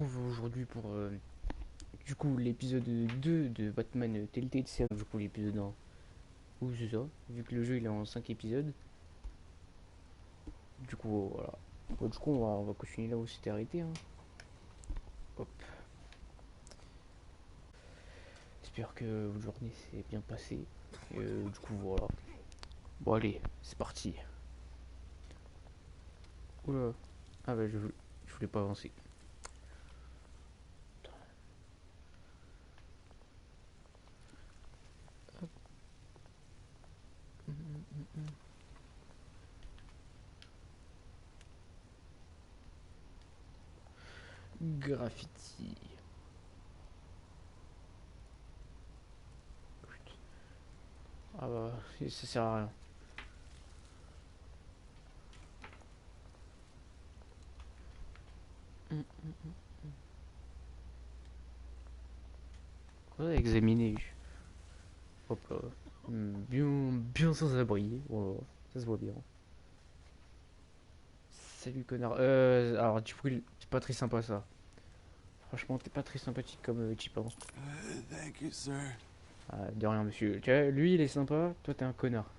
Aujourd'hui pour du coup l'épisode 2 de Bataman Telltale Series, du coup l'épisode 1. Ou c'est ça, vu que le jeu il est en 5 épisodes. Du coup voilà. Bon, du coup on va continuer là où c'était arrêté, hein. Hop. J'espère que votre journée s'est bien passée. Du coup voilà. Bon allez, c'est parti. Oula. Ah bah je voulais pas avancer. Graffiti. Ah bah ça sert à rien. On va examiner. Hop là. Bien sans abri. Voilà, ça se voit bien. Salut connard. Alors du coup, c'est pas très sympa ça. Franchement, t'es pas très sympathique comme type, hein. Thank you, sir. Ah, de rien, monsieur. Tu vois, lui, il est sympa. Toi, t'es un connard.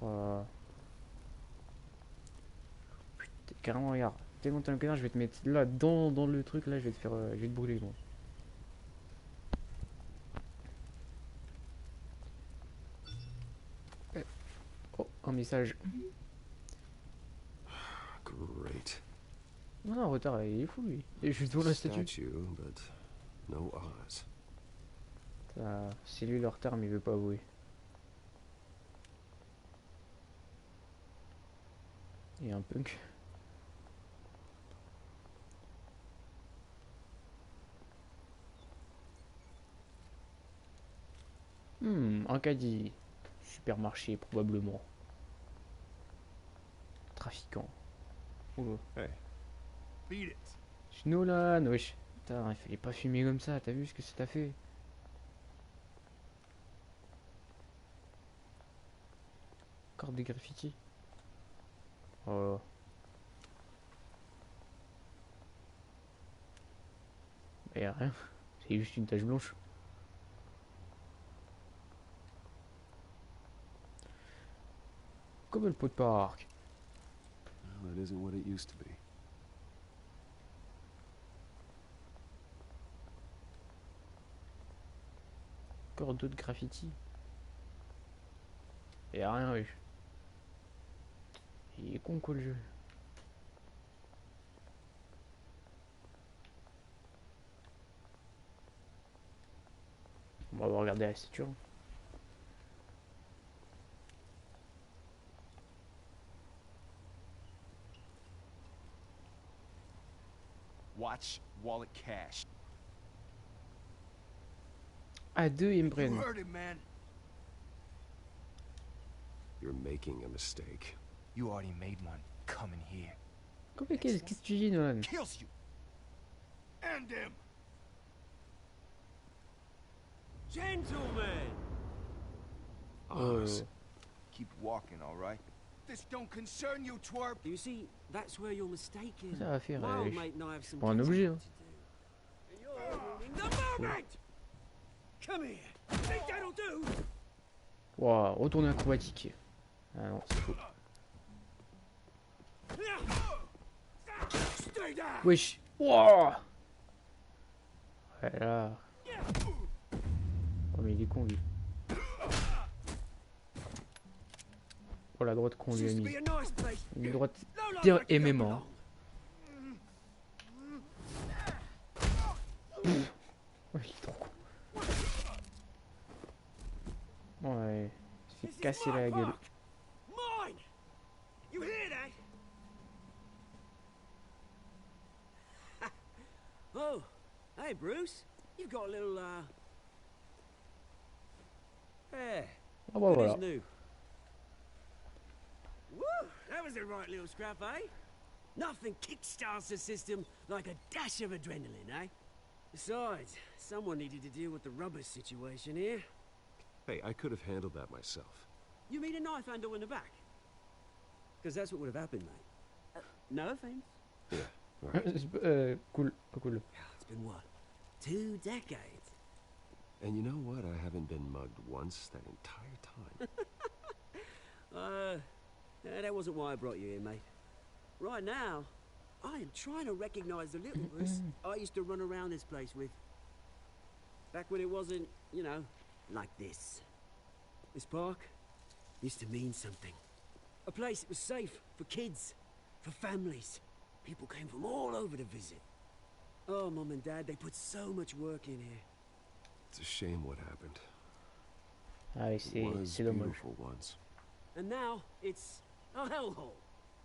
Voilà. Putain, carrément, regarde. Tellement t'es un connard, je vais te mettre là, dans le truc, là, je vais te faire. Je vais te brûler, moi. Eh, oh, un message. Great. Non, non, en retard, il est fou, lui. Et je suis devant la statue. Statue, but no eyes. C'est lui le retard, mais il veut pas avouer. Et un punk. Un caddie. Supermarché, probablement. Trafiquant. Oula. Hey, beat it. Nolan, wesh. Putain, il fallait pas fumer comme ça, t'as vu ce que ça t'a fait? Encore des graffitis. Oh. Mais y'a rien. C'est juste une tache blanche. Comme le pot de parc. Well, that isn't what it used to be. Encore d'autres graffitis. Y'a rien eu. Il est con quoi le jeu. On va regarder la statue. Watch, wallet, cash. A2 et me You prennent. heard it, man. You're making a mistake. You already made one. Come in here. Qu'est-ce que tu dis, Nolan? Kills you. And him. Gentlemen! Eyes. Keep walking, all right? This don't concern you, twerp. You see, that's where you're mistaken. Ça va faire. My old mate and I have some Pas un catching objet, up hein. to do. You're ruining the moment! Come here. Think that'll do? Waouh, retourner acrobatique. Ah non, c'est faux. Stay down! Wesh. Wouah. Voilà. Oh mais il est con lui. Oh la droite qu'on lui a Used to mis. be a nice place. Une droite No bien longer can MMA. belong. Ouais, il est trop con. Ouais, il s'est This is cassé my la gueule. park. Mine! You hear that? Oh, hey Bruce. You've got a little, Hey, Ah bah that voilà. is new. Woo! That was a right little scrap, eh? Nothing kickstarts the system like a dash of adrenaline, eh? Besides, someone needed to deal with the rubber situation here. Hey, I could have handled that myself. You mean a knife handle in the back? Because that's what would have happened, mate. No offense. Yeah, all right. Cool, pas cool. It's been what? 2 decades? And you know what? I haven't been mugged once that entire time. That wasn't why I brought you here, mate. Right now, I am trying to recognize the little Bruce I used to run around this place with. Back when it wasn't, you know, like this. This park used to mean something. A place that was safe for kids, for families. People came from all over to visit. Oh, Mum and Dad, they put so much work in here. It's a shame what happened. Ah, It was c'est dommage. beautiful once. And now, it's a hellhole.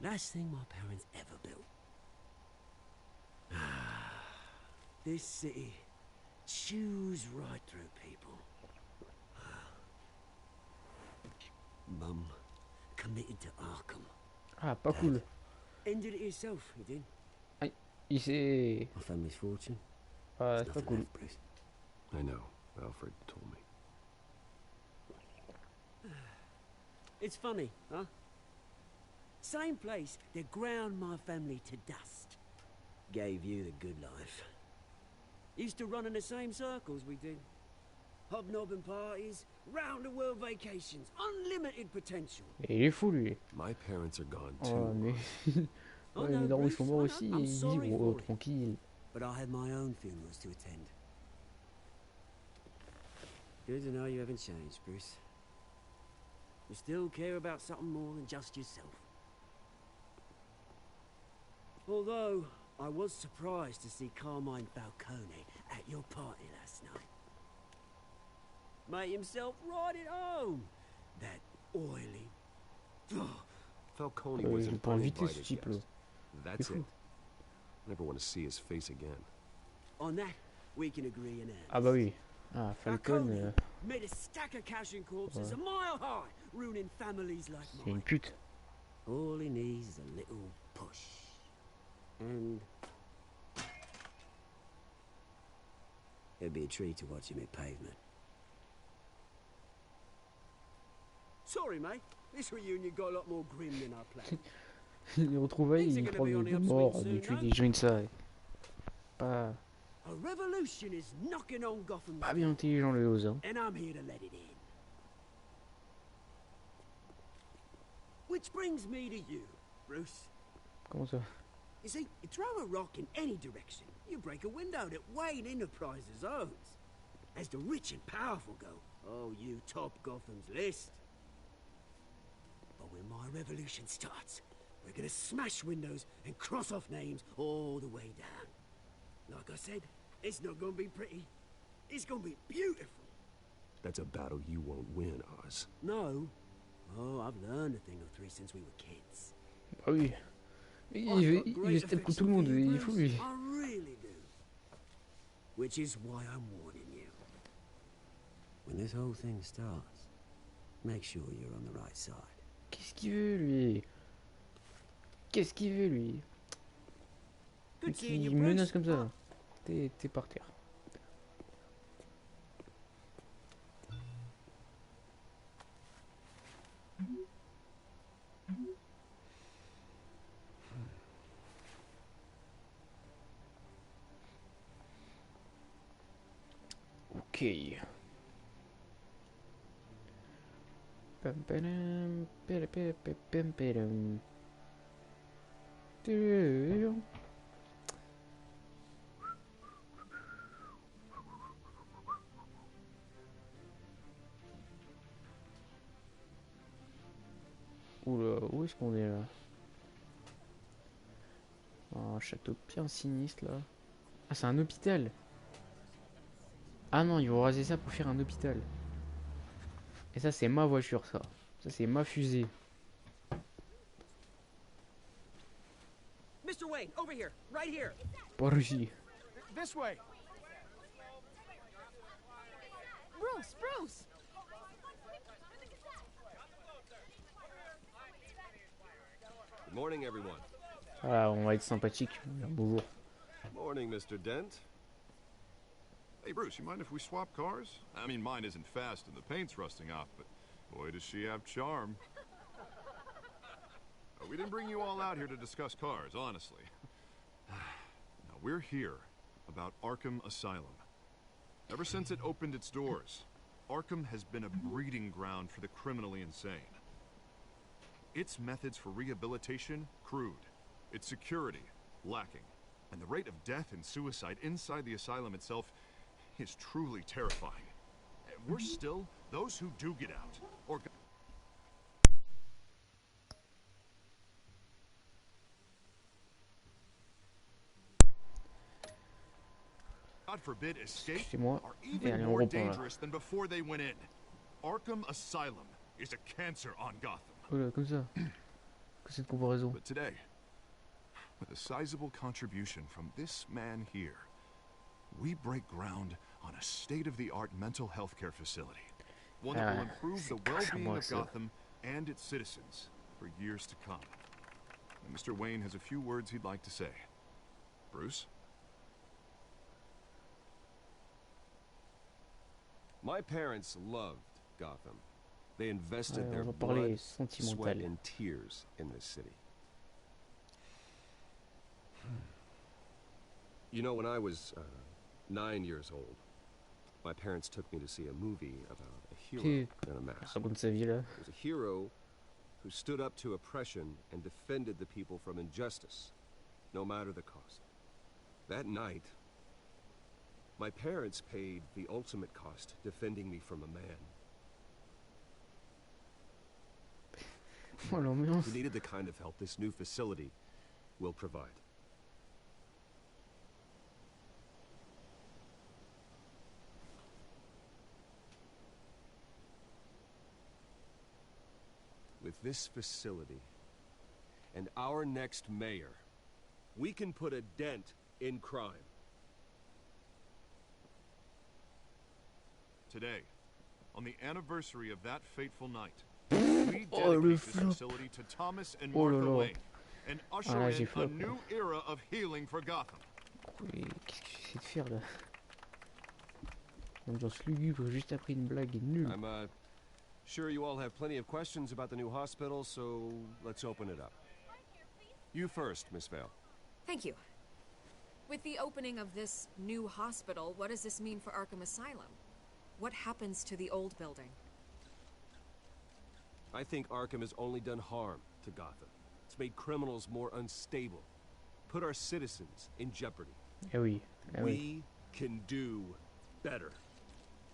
Last thing my parents ever built. This city chews right through people. Mum committed to Arkham. Ah, pas cool. Ended it yourself, you did. Il s'est... My family's fortune. Ah, There's c'est pas nothing cool. left, Bruce. I know. Alfred told me. It's funny, huh? Same place that ground my family to dust. Gave you the good life. Used to run in the same circles we did. Hobnobbing parties, round-the-world vacations, unlimited potential. Et il est fou, lui. My parents are gone too. Oh, mais... Oh ouais, no, mes darons, ils Bruce, sont morts I aussi, know. et I'm ils disent, sorry oh, for it. tranquille. But I had my own funerals to attend. Good to know you haven't changed, Bruce. You still care about something more than just yourself. Although, I was surprised to see Carmine Falcone at your party last night. Made himself right at home. That oily... Ugh. Falcone J'ai was an pas invité ce uninvited type, là. guest. That's fou. it. Never want to see his face again. On that, we can agree in Ah bah oui. Ah, Falcon, made a stack of cashing corpses a mile high, ruining families like c'est mine. une pute. All he needs is a little push. And... it'd be a treat to watch him hit pavement. Sorry, mate. This reunion got a lot more grim than I planned. Les retrouvailles, ils trouvent des morts, des tués, des gens de ça. Pas... A revolution is knocking on Gotham's Pas bien intelligent, le Oz, hein. and I'm here to let it in. Which brings me to you, Bruce. Comment ça? You see, you throw a rock in any direction, you break a window that Wayne Enterprises owns. As the rich and powerful go, oh, you top Gotham's list. But when my revolution starts, we're gonna smash windows and cross off names all the way down. Like I said, it's not gonna be pretty. It's gonna be beautiful. That's a battle you won't win, Oz. No. Oh, I've learned a thing or three since we were kids. Ah oui. Il veut se taper contre tout le monde, il est fou, lui. I really do. Which is why I'm warning you. When this whole thing starts, make sure you're on the right side. Qu'est-ce qu'il veut, lui? Qu'est-ce qu'il veut, lui? Good seeing you, Il menace Bruce. comme ça. T'es par terre. Ok. Pam, padam, pam, pam, pam, padam. Tudum. Oula, où est-ce qu'on est là? Un château bien sinistre là. Ah, c'est un hôpital. Ah non, ils vont raser ça pour faire un hôpital. Et ça, c'est ma voiture, ça. Ça, c'est ma fusée. Mr. Wayne, over here, right here. Par ici. This way. Bruce, Bruce! Good morning, everyone. Ah, on va être sympathique. Bonjour. Morning, Mr. Dent. Hey, Bruce, you mind if we swap cars? I mean, mine isn't fast and the paint's rusting off, but boy, does she have charm. But we didn't bring you all out here to discuss cars, honestly. No, we're here about Arkham Asylum. Ever since it opened its doors, Arkham has been a breeding ground for the criminally insane. Its methods for rehabilitation, crude. Its security, lacking. And the rate of death and suicide inside the asylum itself is truly terrifying. And we're still those who do get out, or God forbid escape, Excusez-moi. are Et even allez, on more reprend là. dangerous than before they went in. Arkham Asylum is a cancer on Gotham. Voilà, comme ça. Que cette comparaison. But today, with a sizable contribution from this man here, we break ground on a state-of-the-art mental health care facility. One that will improve the well-being of Gotham and its citizens for years to come. And Mr. Wayne has a few words he'd like to say. Bruce? My parents loved Gotham. They invested Ouais, their on va parler blood, sweat, sentimental. and tears in this city. You know, when I was 9 years old, my parents took me to see a movie about a hero Qui in a mask. raconte sa vie là. It was a hero who stood up to oppression and defended the people from injustice, no matter the cost. That night, my parents paid the ultimate cost defending me from a man Oh l'ambiance. who needed the kind of help this new facility will provide. With this facility and our next mayor, we can put a dent in crime. Today, on the anniversary of that fateful night, we Oh, le dedicate this flop. facility to Thomas and Oh là Martha là. Wayne and usher Ah là, j'ai in a flop. new era of healing for Gotham. Mais qu'est-ce que j'essaie de faire là? L'ambiance lugubre juste après une blague nulle. I'm sure you all have plenty of questions about the new hospital, so let's open it up. You first, Miss Vale. Thank you. With the opening of this new hospital, what does this mean for Arkham Asylum? What happens to the old building? I think Arkham has only done harm to Gotham. It's made criminals more unstable, put our citizens in jeopardy. Eh oui, eh oui. We can do better.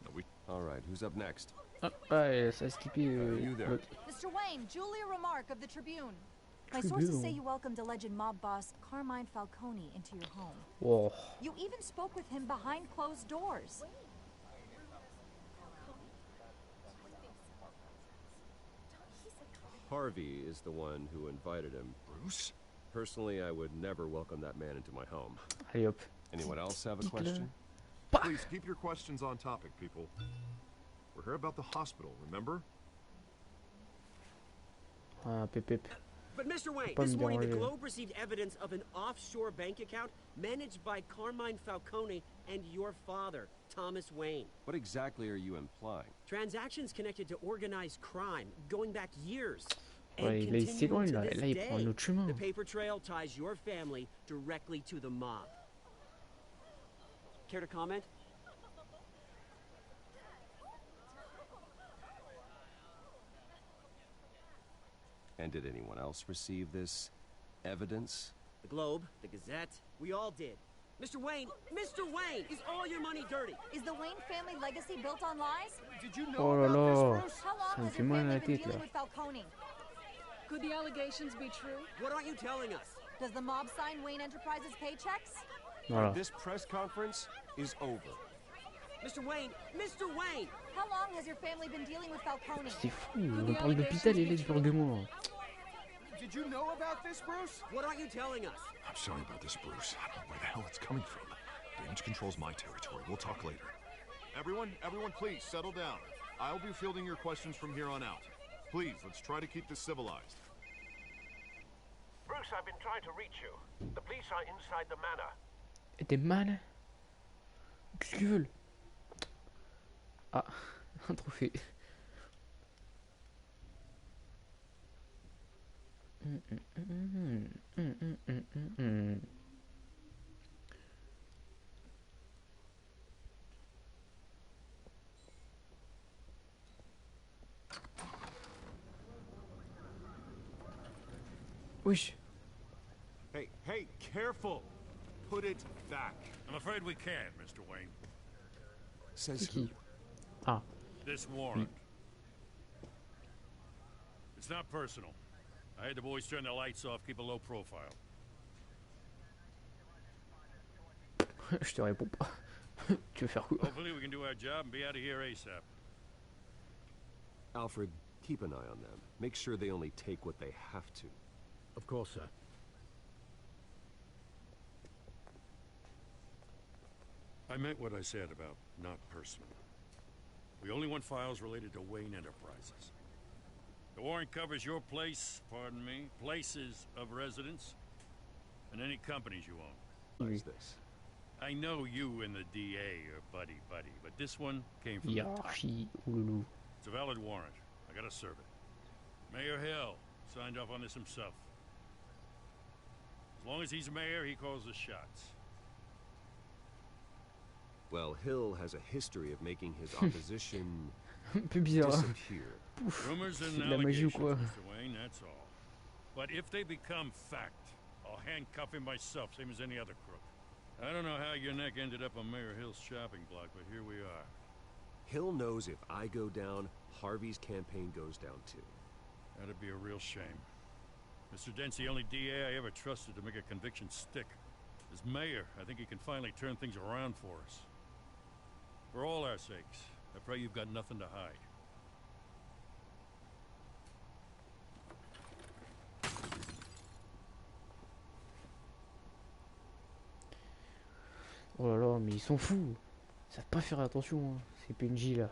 No, we All right, who's up next? Ah, ouais, ça a skippé You there. l'autre. Mr. Wayne, Julia Remark of the Tribune. My sources say you welcomed alleged mob boss Carmine Falcone into your home. Wow. You even spoke with him behind closed doors. Harvey is the one who invited him. Bruce? Personally, I would never welcome that man into my home. Allez hop. Anyone else have a Dites-le. question? Please keep your questions on topic, people. We're here about the hospital, remember? Ah, pep pep. But Mr. Wayne, Pas this me morning the déranger. Globe received evidence of an offshore bank account managed by Carmine Falcone and your father, Thomas Wayne. What exactly are you implying? Transactions connected to organized crime going back years. And Ouais, là il continuing s'éloigne to là. this Là il prend un day. autre chemin. The paper trail ties your family directly to the mob. Care to comment? And did anyone else receive this evidence? The Globe, the Gazette, we all did. Mr. Wayne, is all your money dirty? Is the Wayne family legacy built on lies? Did you know Oh là about this, là. Bruce? How Ça long me has fait your mal à family la been tête dealing là. with Falcone? Could the allegations be true? What aren't you telling us? Does the mob sign Wayne Enterprises paychecks? Voilà. This press conference is over. Mr. Wayne! How long has your family been dealing with Falcone? C'est fou. On parle d'hôpital et là il parle de moi. Did you know about this, Bruce? What aren't you telling us? I'm sorry about this, Bruce. I don't know where the hell it's coming from. Damage control's my territory. We'll talk later. Everyone, please, settle down. I'll be fielding your questions from here on out. Please, let's try to keep this civilized. Bruce, I've been trying to reach you. The police are inside the manor. Et t'es mal? Qu'est-ce qu'ils veulent? Ah, un trophée. Wesh. Hey, hey, careful! Put it back. I'm afraid we can't, Mr. Wayne. Says C'est who? qui? Ah. This warrant. It's not personal. I had the boys turn the lights off, keep a low profile. Je te réponds pas. Tu veux faire quoi? Hopefully we can do our job and be out of here ASAP. Alfred, keep an eye on them. Make sure they only take what they have to. Of course, sir. I meant what I said about not personal. We only want files related to Wayne Enterprises. The warrant covers your place, pardon me, places of residence, and any companies you own. What is this? I know you and the DA are buddy-buddy, but this one came from the top. Hiérarchie. Ouloulou. It's a valid warrant. I gotta serve it. Mayor Hill signed off on this himself. As long as he's mayor, he calls the shots. Well, Hill has a history of making his opposition Un peu bizarre. Hein. disappear. Ouf. Rumors and C'est de la magie ou allegations, quoi? Mr. Wayne, that's all. But if they become fact, I'll handcuff him myself, same as any other crook. I don't know how your neck ended up on Mayor Hill's shopping block, but here we are. Hill knows if I go down, Harvey's campaign goes down too. That'd be a real shame. Mr. Dent's the only DA I ever trusted to make a conviction stick. As mayor, I think he can finally turn things around for us. For all our sakes, I pray you've got nothing to hide. Oh là là, mais ils sont fous. Ils savent pas faire attention, hein, ces PNJ là.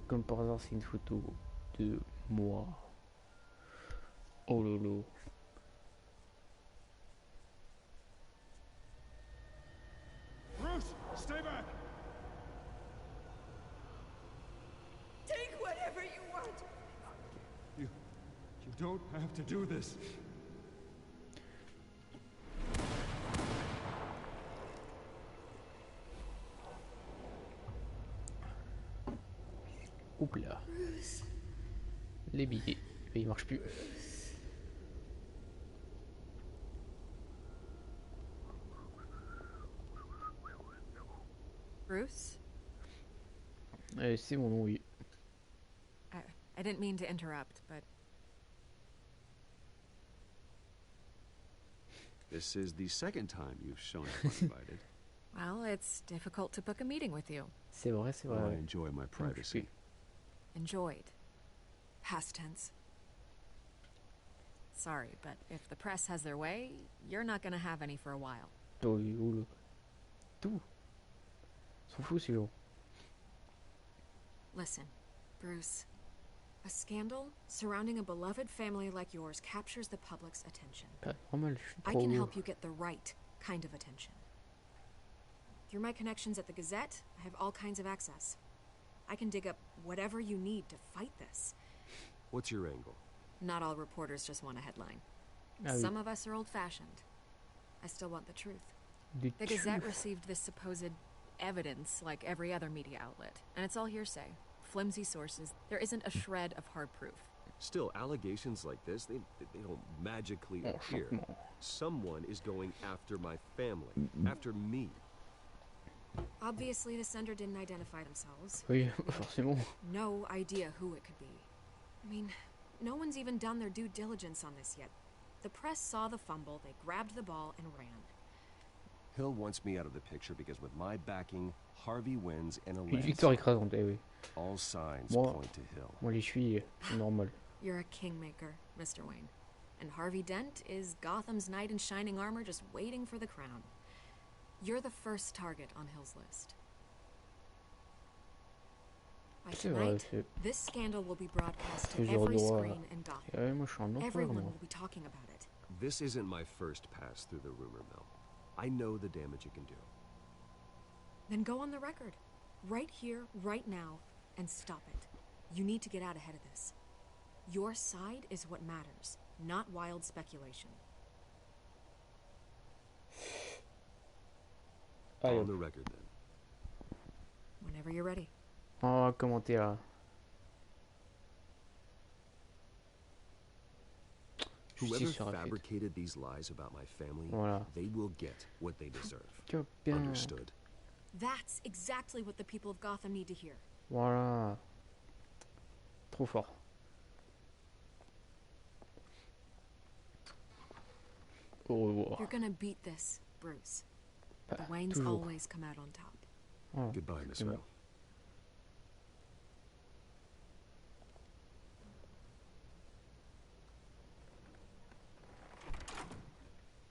Comme par hasard, c'est une photo de moi. Oh lolo. Bruce, stay back! Take whatever you want. You don't have to do this. Oups là. Les billets. Mais ils marchent plus. Bruce? C'est mon nom, oui. I didn't mean to interrupt, but This is the second time you've shown up uninvited. well, it's difficult to book a meeting with you. C'est vrai, c'est Oh, I vrai. enjoy my privacy. Enjoyed. Past tense. Sorry, but if the press has their way, you're not gonna have any for a while. Oh, oula. Tout. Ils sont fous ces gens. Listen, Bruce. A scandal surrounding a beloved family like yours captures the public's attention. Pas normal, je suis I trop can gros. help you get the right kind of attention. Through my connections at the Gazette, I have all kinds of access. I can dig up whatever you need to fight this. What's your angle? Not all reporters just want a headline. Ah oui. Some of us are old-fashioned. I still want the truth. The The Gazette truth. received this supposed evidence like every other media outlet, and it's all hearsay. Flimsy sources. There isn't a shred of hard proof. Still, allegations like this, they don't magically appear. Enchantement. Someone is going after my family, after me. Obviously, the sender didn't identify themselves. Oui, forcément. No idea who it could be. I mean, no one's even done their due diligence on this yet. The press saw the fumble, they grabbed the ball and ran. Hill wants me out of the picture because with my backing, Harvey wins in a Une landslide. victoire écrasante, eh oui. All signs Moi- point to Hill. Moi, j'y suis, c'est normal. You're a kingmaker, Mr. Wayne. And Harvey Dent is Gotham's knight in shining armor just waiting for the crown. You're the first target on Hill's list. By C'est vrai, tonight, c'est... this scandal will be broadcast to C'est genre every droit. screen in Gotham. Ouais, moi, je suis un empereur, Everyone moi. will be talking about it. This isn't my first pass through the rumor mill. I know the damage it can do. Then go on the record. Right here, right now, and stop it. You need to get out ahead of this. Your side is what matters, not wild speculation. Allez, On the record then. Whenever you're ready. on va commenter là. Whoever Justice sera faite. fabricated these lies about my family, Voilà. they will get what they deserve. Tu vois bien. Understood. That's exactly what the people of Gotham need to hear. Voilà. Trop fort. Au revoir. You're gonna beat this, Bruce. The Bah, Waynes toujours. always come out on top. Oh, Goodbye, Miss c'est bon. Vale.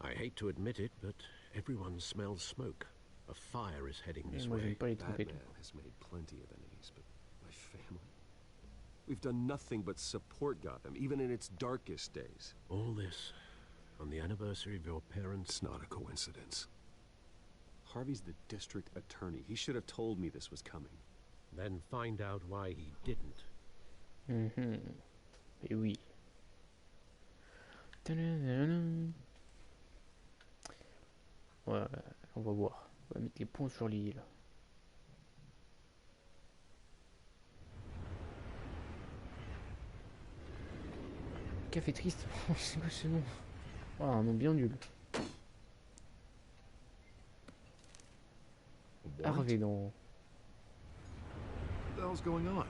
I hate to admit it, but everyone smells smoke. A fire is heading this Moi, j'aime way. pas les trompettes. Batman has made plenty of enemies, but my family? We've done nothing but support Gotham, even in its darkest days. All this on the anniversary of your parents' It's not a coincidence. Harvey's the district attorney. He should have told me this was coming. Then find out why he didn't. Et oui. Tadadadam. Ouais, on va voir. On va mettre les points sur les là. Café triste. C'est quoi ce nom? Oh, un nom bien nul. Harvey dans. What the hell's going on?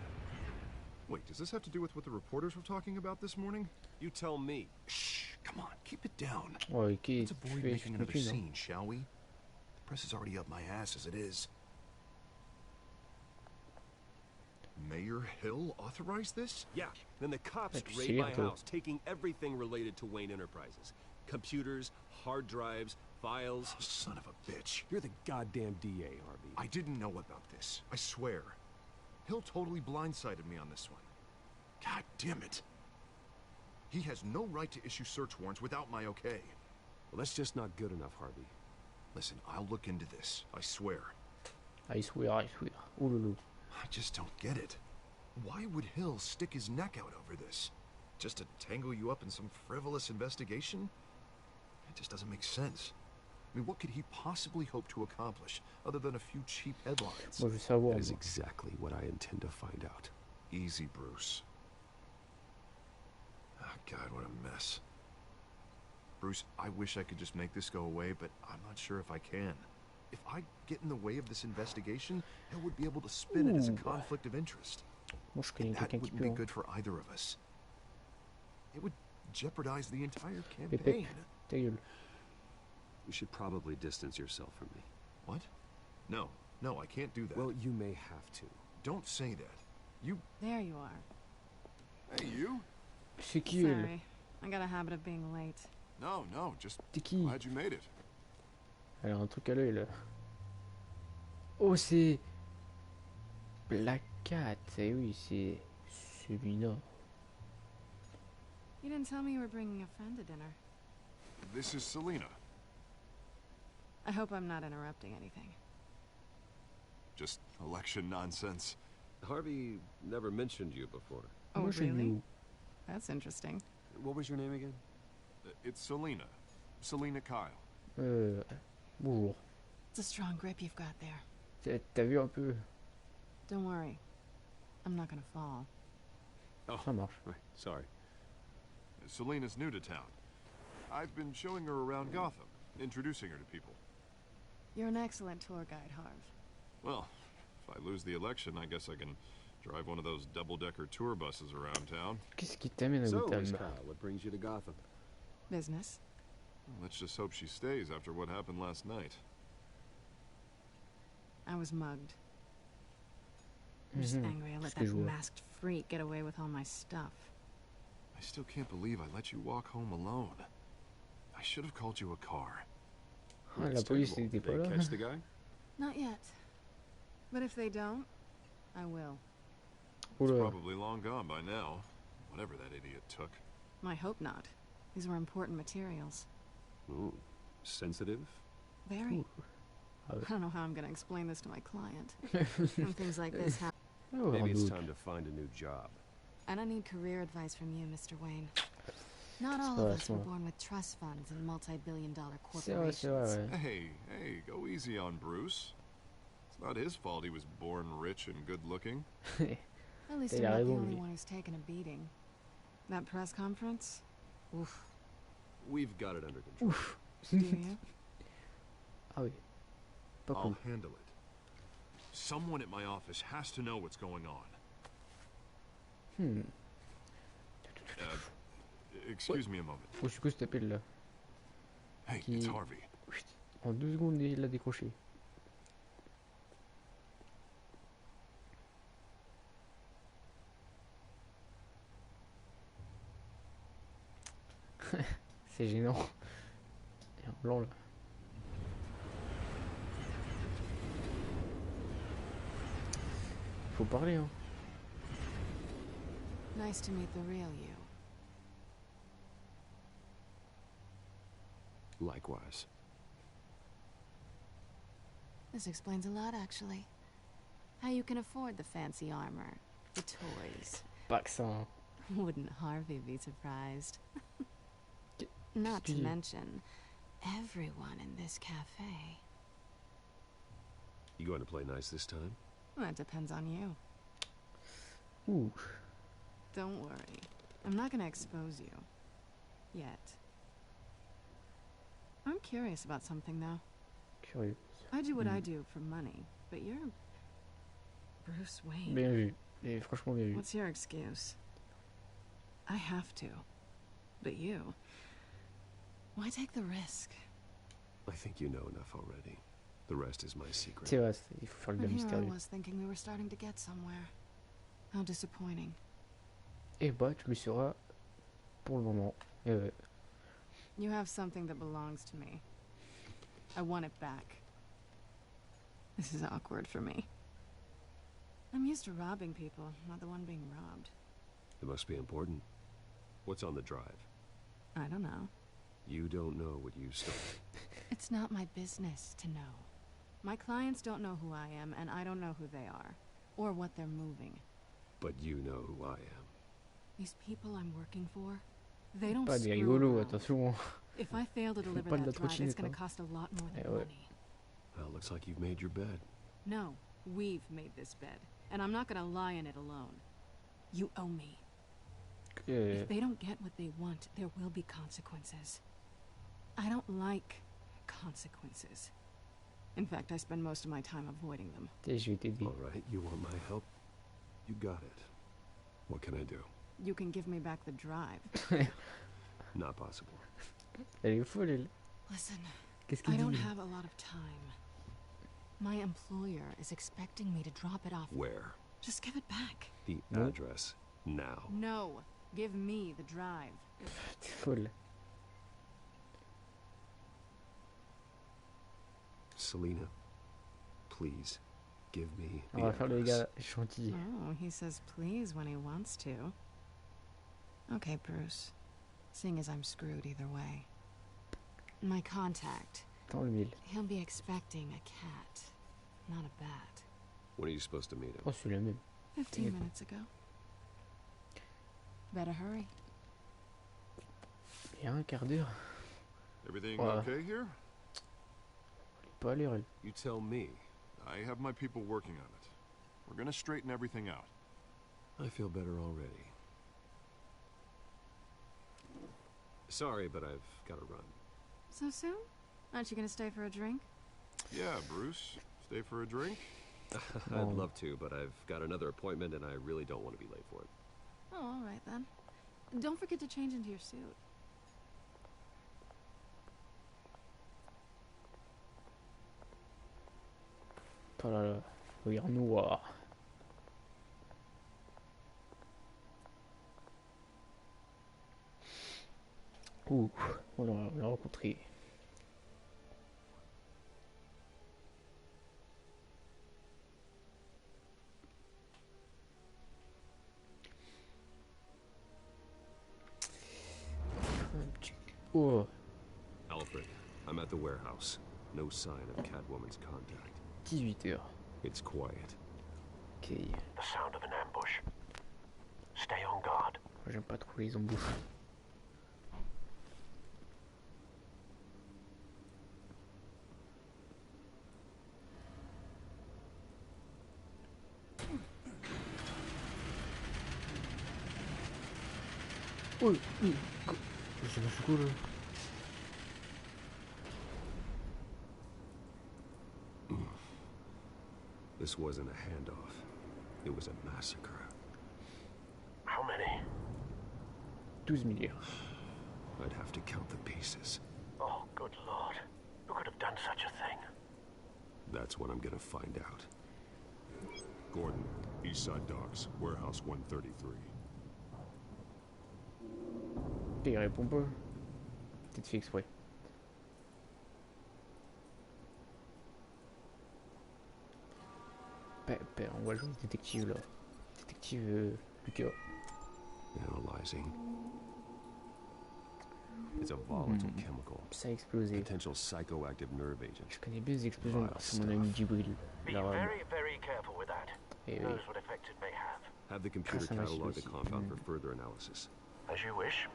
Wait, does this have to do with what the reporters were talking about this morning? You tell me. Shh, come on, keep it down. Ouais, ok. Let's Tu avoid fais making une another thune, hein. scene, shall we? The press is already up my ass as it is. Mayor Hill authorized this? Yeah, then the cops Like, raid my cierto. house, taking everything related to Wayne Enterprises. Computers, hard drives, files. Oh, son of a bitch. You're the goddamn DA, Harvey. I didn't know about this. I swear. Hill totally blindsided me on this one. God damn it. He has no right to issue search warrants without my okay. Well, that's just not good enough, Harvey. Listen, I'll look into this. I swear. I swear, I swear. Oh lolo. I just don't get it. Why would Hill stick his neck out over this? Just to tangle you up in some frivolous investigation? It just doesn't make sense. I mean, what could he possibly hope to accomplish other than a few cheap headlines? Moi je veux savoir. That is moi. exactly what I intend to find out. Easy, Bruce. Oh, God, what a mess. Bruce, I wish I could just make this go away, but I'm not sure if I can. If I get in the way of this investigation, Hill would be able to spin it as a Ooh. conflict of interest. Moi je connais And that quelqu'un qui wouldn't peut. be hein. good for either of us. It would jeopardize the entire Pépé, campaign. ta gueule. You should probably distance yourself from me. What? No, I can't do that. Well, you may have to. Don't say that. You... There you are. Hey, you? C'est qui elle? Sorry. I got a habit of being late. No, just T'es qui? glad you made it. Elle a un truc à l'œil là. Oh, c'est. Black Cat. Eh oui, c'est celui-là. You didn't tell me you were bringing a friend to dinner. This is Selena. I hope I'm not interrupting anything. Just election nonsense. Harvey never mentioned you before. Oh, Moi, j'ai really? vu. That's interesting. What was your name again? It's Selena. Selena Kyle. Bonjour. It's a strong grip you've got there. T'as vu un peu? Don't worry. I'm not gonna fall. Ça marche. Right, sorry. Selena's new to town. I've been showing her around Gotham, introducing her to people. You're an excellent tour guide, Harv. Well, if I lose the election, I guess I can drive one of those double-decker tour buses around town. Qu'est-ce qui t'amène à So, Miss Gotham? Kyle, what brings you to Gotham? Business. Let's just hope she stays after what happened last night. I was mugged. I'm just angry I let ce que that je vois. masked freak get away with all my stuff. I still can't believe I let you walk home alone. I should have called you a car. Ah, la police n'était Did pas they là. catch the guy? Not yet. But if they don't, I will. It's Oula. probably long gone by now. Whatever that idiot took. I hope not. These were important materials. Ooh, sensitive? Very. Ah ouais. I don't know how I'm gonna explain this to my client. When things like this happen. Oh, Maybe it's doute. time to find a new job. And I need career advice from you, Mr. Wayne. Not all pas of us were vachement. born with trust funds and multi-billion-dollar C'est vrai, corporations. ouais. Hey, go easy on Bruce. It's not his fault he was born rich and good looking. At least Il I'm a not the raison, only lui. one who's taken a beating. That press conference? Oof. We've got it under control. Ouf. Do you? Ah oui. Pas I'll cool. handle it. Someone at my office has to know what's going on. Hmm. Excuse me a moment. Oh, c'est quoi cet appel là? Hey, Qui- it's Harvey. En 2 secondes, il l'a décroché. C'est gênant. Il y a un blanc là. Faut parler, hein. Nice to meet the real you. Likewise. This explains a lot, actually. How you can afford the fancy armor, the toys. Pas que ça, hein. Wouldn't Harvey be surprised? Qu'est- Not qu'est-ce to que tu dis? mention everyone in this cafe. You going to play nice this time? Well, that depends on you. Ouh. Don't worry. I'm not gonna expose you. Yet. I'm curious about something, though. Curieux. I do what I do for money, but you're Bruce Wayne. Bien vu. Et franchement bien vu. What's your excuse? I have to. But you, why take the risk? I think you know enough already. The rest is my secret. C'est vrai, il faut faire le And bien here I mystérieux. was thinking we were starting to get somewhere. How disappointing. Et bah, tu le sauras pour le moment. You have something that belongs to me. I want it back. This is awkward for me. I'm used to robbing people, not the one being robbed. It must be important. What's on the drive? I don't know. You don't know what you stole. It's not my business to know. My clients don't know who I am, and I don't know who they are, or what they're moving. But you know who I am. These people I'm working for, they don't Pas des screw rigolos, around. attention. If I fail to deliver Pas de la that drive, it's trottinette, going hein. to cost a lot more than Eh ouais. money. Well, looks like you've made your bed. No, we've made this bed, and I'm not going to lie in it alone. You owe me. If they don't get what they want, there will be consequences. I don't like consequences. In fact, I spend most of my time avoiding them. Je vais t'aider. All right, you want my help? You got it. What can I do? You can give me back the drive. Not possible. Elle est folle, elle. Listen, Qu'est-ce I qu'il don't dit? have a lot of time. My employer is expecting me to drop it off. Where? Just give it back. The No. address. Now. No, give me the drive. T'es folle. Selena, please, give me the On va faire le address. gars gentil. Oh, he says please when he wants to. Okay, Bruce. Seeing as I'm screwed either way. My contact, Attends le mille. he'll be expecting a cat, not a bat. When are you supposed to meet him? Oh, c'est la même. 15 Yeah. minutes ago. Better hurry. Il y a un quart d'heure. Everything Wow. okay here? Elle est pas à l'heure, elle. You tell me. I have my people working on it. We're gonna straighten everything out. I feel better already. Sorry, but I've got to run. So soon? Aren't you gonna stay for a drink? Yeah, Bruce. Stay for a drink? I'd Oh. love to, but I've got another appointment and I really don't want to be late for it. Oh, all right then. Don't forget to change into your suit. Oh là là. Regard noir. Ouh, on l'a rencontré. Un petit- Oh, Alfred, I'm at the warehouse. No sign of Catwoman's contact. 18h. It's quiet. Ok. The sound of an ambush. Stay on guard. Moi j'aime pas trop les embouches. Oh, c'est pas cool. This wasn't a handoff. It was a massacre. How many? 12 milliards. I'd have to count the pieces. Oh, good lord. Who could have done such a thing? That's what I'm gonna find out. Gordon, Eastside Docks, Warehouse 133. Il répond pas. Peut-être fait exprès. On voit le détective là. Détective Lucas. Analyzing. It's a volatile chemical. Ça a explosé. Potential psychoactive nerve agent. Je connais bien les explosions grâce à mon ami Djibril. Be very, very careful with that. Eh Who oui. knows what effect it may have. Have the computer Ça m'a catalog the aussi. compound for further analysis. As you wish.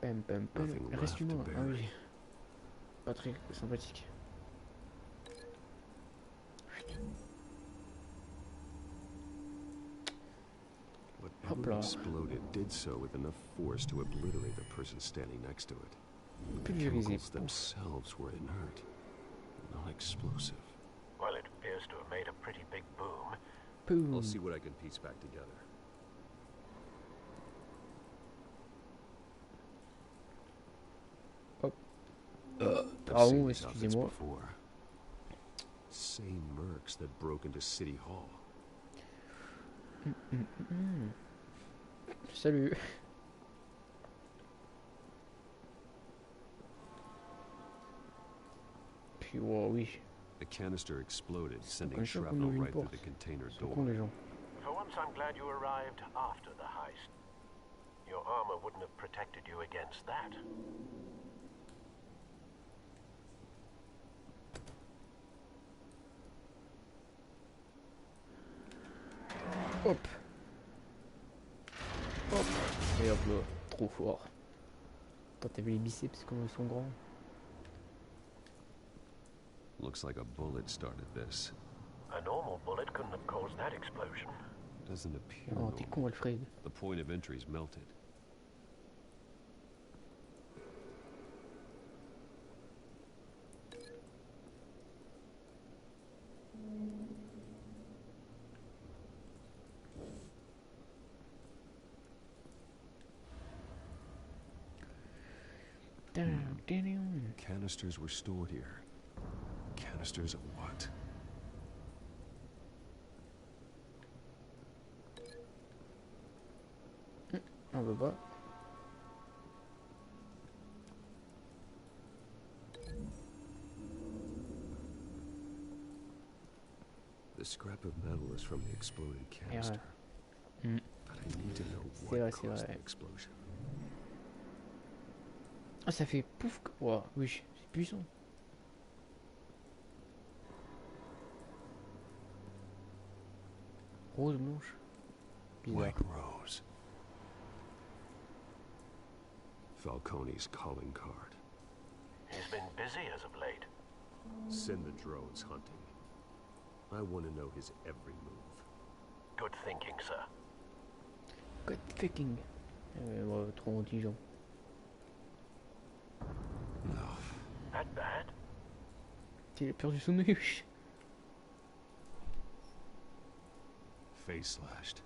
Pam. Nothing Reste left to humain. Ah bury. oui. Pas très sympathique. Whatever exploded did so with enough force to obliterate the person standing next to it. The chemicals themselves were inert, not explosive. Well, it appears to have made a pretty big boom. Boom. I'll see what I can piece back together. Pardon, excusez-moi. Same mercs that broke into City Hall. Salut. Puis oui. The canister exploded, sending Comme ça qu'on shrapnel ouvre une right through porte. the container Ils sont door. cons les gens. For once, I'm glad you arrived after the heist. Your armor wouldn't have protected you against that. Hop. Hop. Et hop là. Trop fort. Attends, t'as vu les biceps comment ils sont grands? Looks like a bullet started this. A normal bullet couldn't have caused that explosion. Doesn't appear Oh, t'es con, normal. Alfred. The point of entry's melted. Canisters were stored here. Canisters of what? On veut pas. The scrap of metal is from the exploded Et canister. ouais. But I need to know C'est what vrai, c'est caused vrai. the explosion. Ah, ça fait pouf. Wow, oui, c'est puissant. Rose blanche. Bizarre. White Rose. Falcone's calling card. He's been busy as of late. Send the drones hunting. I want to know his every move. Good thinking, sir. God fucking. Ouais, trop intelligent. No. That bad? Il a perdu son œil. Face slashed.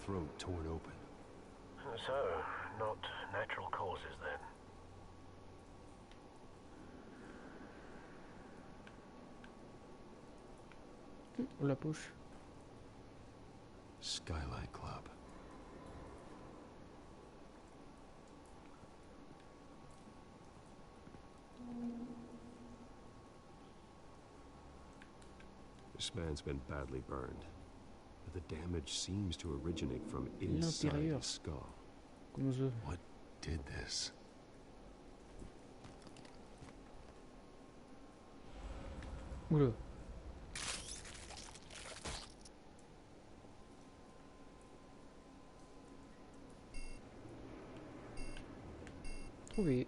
Throat torn open. So, not natural causes then. La poche. Skylight Club. This man's been badly burned, but the damage seems to originate from inside L'intérieur. his skull. Comment ça? What did this? Oula. Trouvé.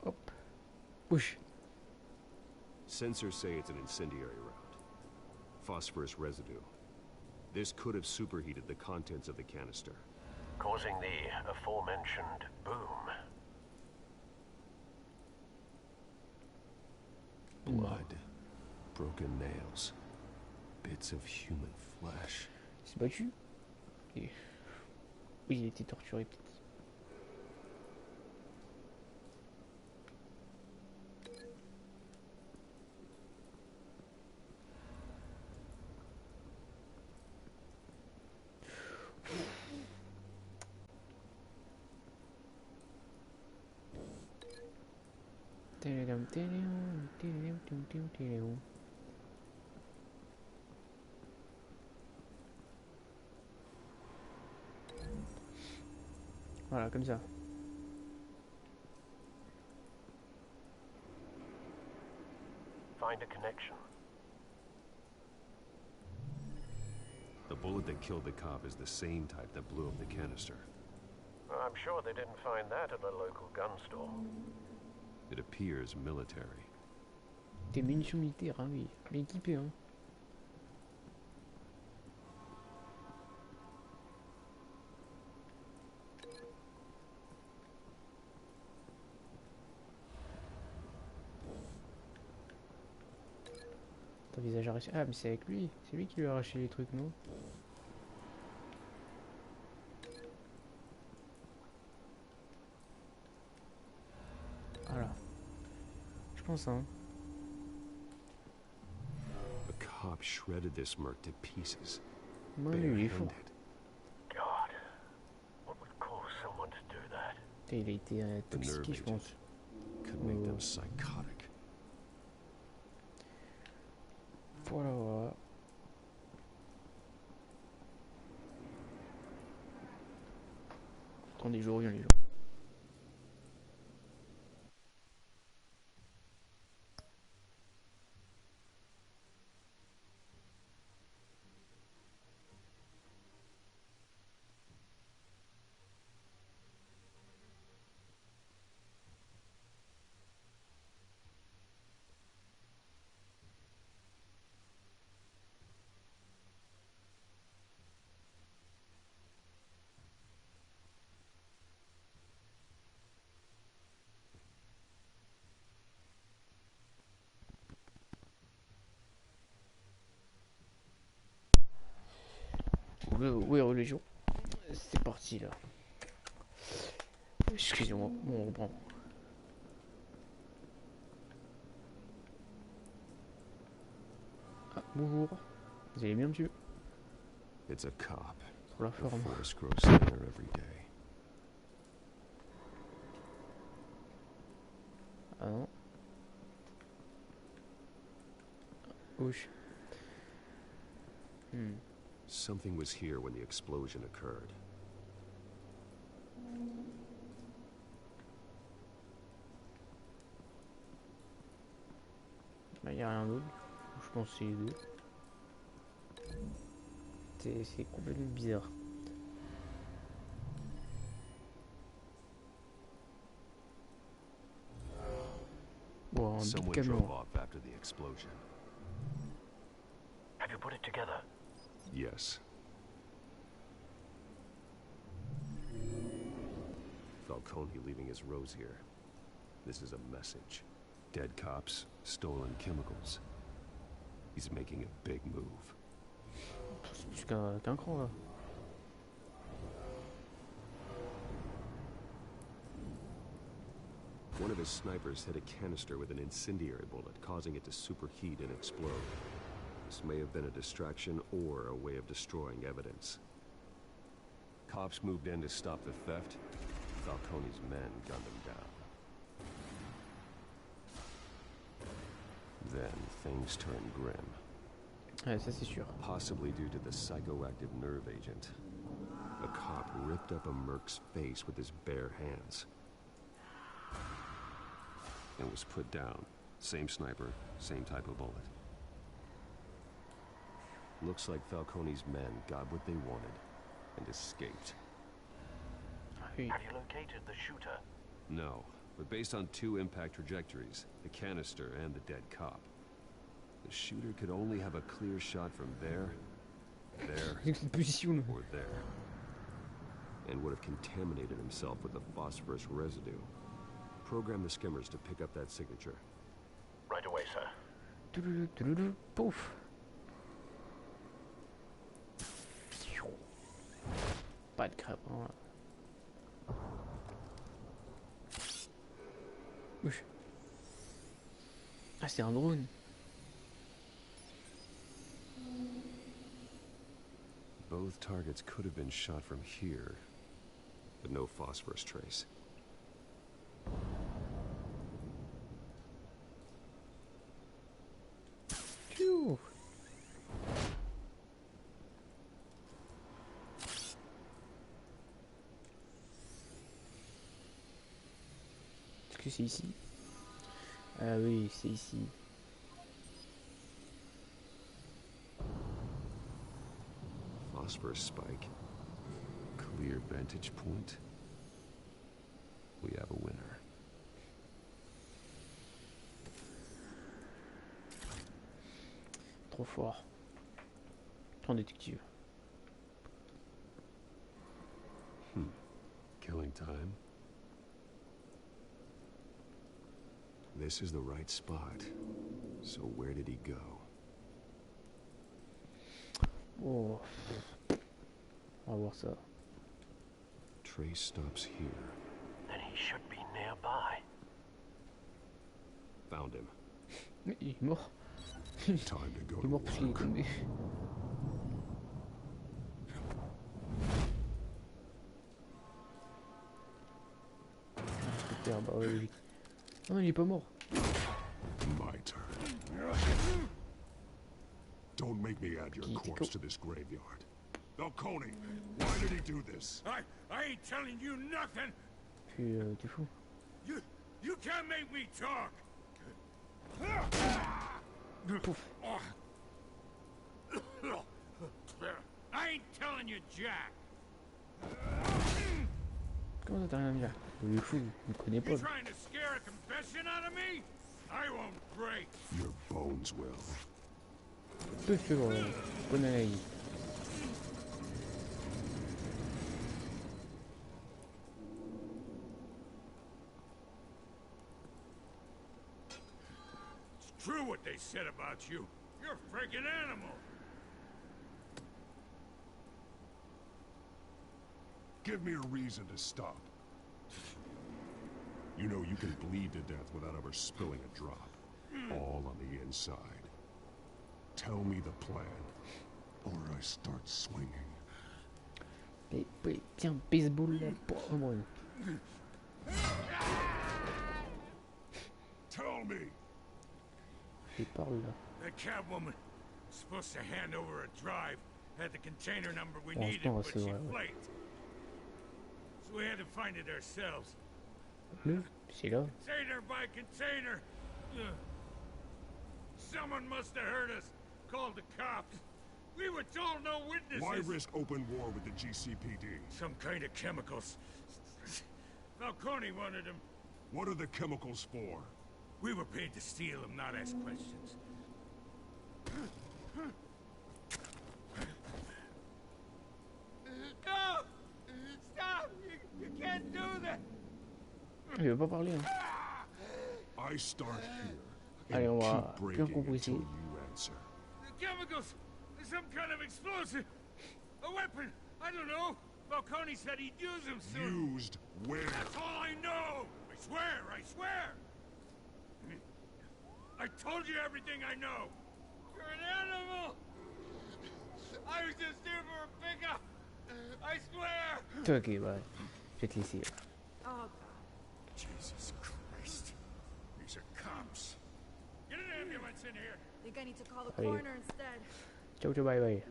Hop. Push. Sensors say it's an incendiary round. Phosphorus residue. This could have superheated the contents of the canister, causing the aforementioned boom. Blood, broken nails, bits of human flesh. Il s'est battu. Et... Oui, il a été torturé peut-être. Voilà, comme ça. Find a connection. The bullet that killed the cop is the same type that blew up the canister. I'm sure they didn't find that at a local gun store. It appears military. Des munitions militaires, hein, oui. Bien équipé, hein. Ton visage arraché. Ah, mais c'est avec lui. C'est lui qui lui a arraché les trucs, non? Voilà. Je pense, hein. The cop shredded this merc to pieces. Ouais, il est fou. God, what would cause someone to do that? Il a été toxiqué, je pense. Could make them psychotic. Voilà, voilà. Attendez, je reviens, les gens. Oui, religion. C'est parti là. Excusez-moi, bon, on reprend. Ah, bonjour. Vous allez bien, monsieur? It's a cop. Sur la The forme. force grows thinner every day. Ah non. Gauche. Something was here when the explosion occurred. Bah, y a rien d'autre. Je pense que c'est les deux. C'est complètement bizarre. Bon, un big Someone camion. drove off after the explosion. Have you put it together? Yes. Falcone leaving his rose here. This is a message. Dead cops, stolen chemicals. He's making a big move. C'est plus qu'un cran là. One of his snipers hit a canister with an incendiary bullet, causing it to superheat and explode. This may have been a distraction or a way of destroying evidence. Cops moved in to stop the theft. Falcone's men gunned him down. Then things turned grim. Ouais, ça c'est sûr. Possibly due to the psychoactive nerve agent. A cop ripped up a merc's face with his bare hands and was put down Same sniper, same type of bullet. Looks like Falcone's men got what they wanted and escaped. Have you located the shooter? No, but based on 2 impact trajectories, the canister and the dead cop, the shooter could only have a clear shot from there, or there, and would have contaminated himself with the phosphorus residue. Program the skimmers to pick up that signature. Right away, sir. Poof. Pas de crêpe, hein. Wesh. Ah, c'est un drone. Both targets could have been shot from here, but no phosphorus trace. Phew. Est-ce que c'est ici? Ah oui, c'est ici. Phosphorus spike. Clear vantage point. We have a winner. Trop fort. Trop détective. Killing time. This is the right spot. So where did he go? Oh. On va voir ça. Trace stops here. Then he should be nearby. Found him. Il est mort. Time to go Il est mort parce qu'il est tombé. Bah oui. Non, il est pas mort. My turn. Don't make me add your corpse to this graveyard. Falcone, why did he do this? I ain't telling you nothing. T'es fou. You can't make me talk. Pouf. I ain't telling you jack. Comment ça t'as rien à me dire? Il est fou, il me connaît pas. You trying to scare a confession out of me? I won't break. Your bones will. Peu de feu, bonne analyse. It's true what they said about you. You're a freaking animal. Give me a reason to stop. You know you can bleed to death without ever spilling a drop. All on the inside. Tell me the plan, or I start swinging. Tiens, baseball là pour moi. Tell me. Il parle là. The Catwoman supposed to hand over a drive. Had the container number we Bon, needed, c'est but she vrai. flaked. So we had to find it ourselves. C'est là. Container by container. Someone must have heard us. Called the cops. We were told no witnesses. Why risk open war with the GCPD? Some kind of chemicals. Falcone wanted them. What are the chemicals for? We were paid to steal them, not ask questions. No! Stop! You can't do that! Il veut pas parler. Hein. I start here. Allez, on va Keep bien breaking composer. until you answer. The chemicals! There's some kind of explosive! A weapon! I don't know! Falcone said he'd use them soon! Used where? That's all I know! I swear! I swear! I told you everything I know! You're an animal! I was just here for a pickup! I swear! Ok, bah, je vais te laisser. Oh, Jesus Christ. These are cops. Get an ambulance in here! Think I need to call the Allez. coroner instead. Ciao, ciao, bye, bye.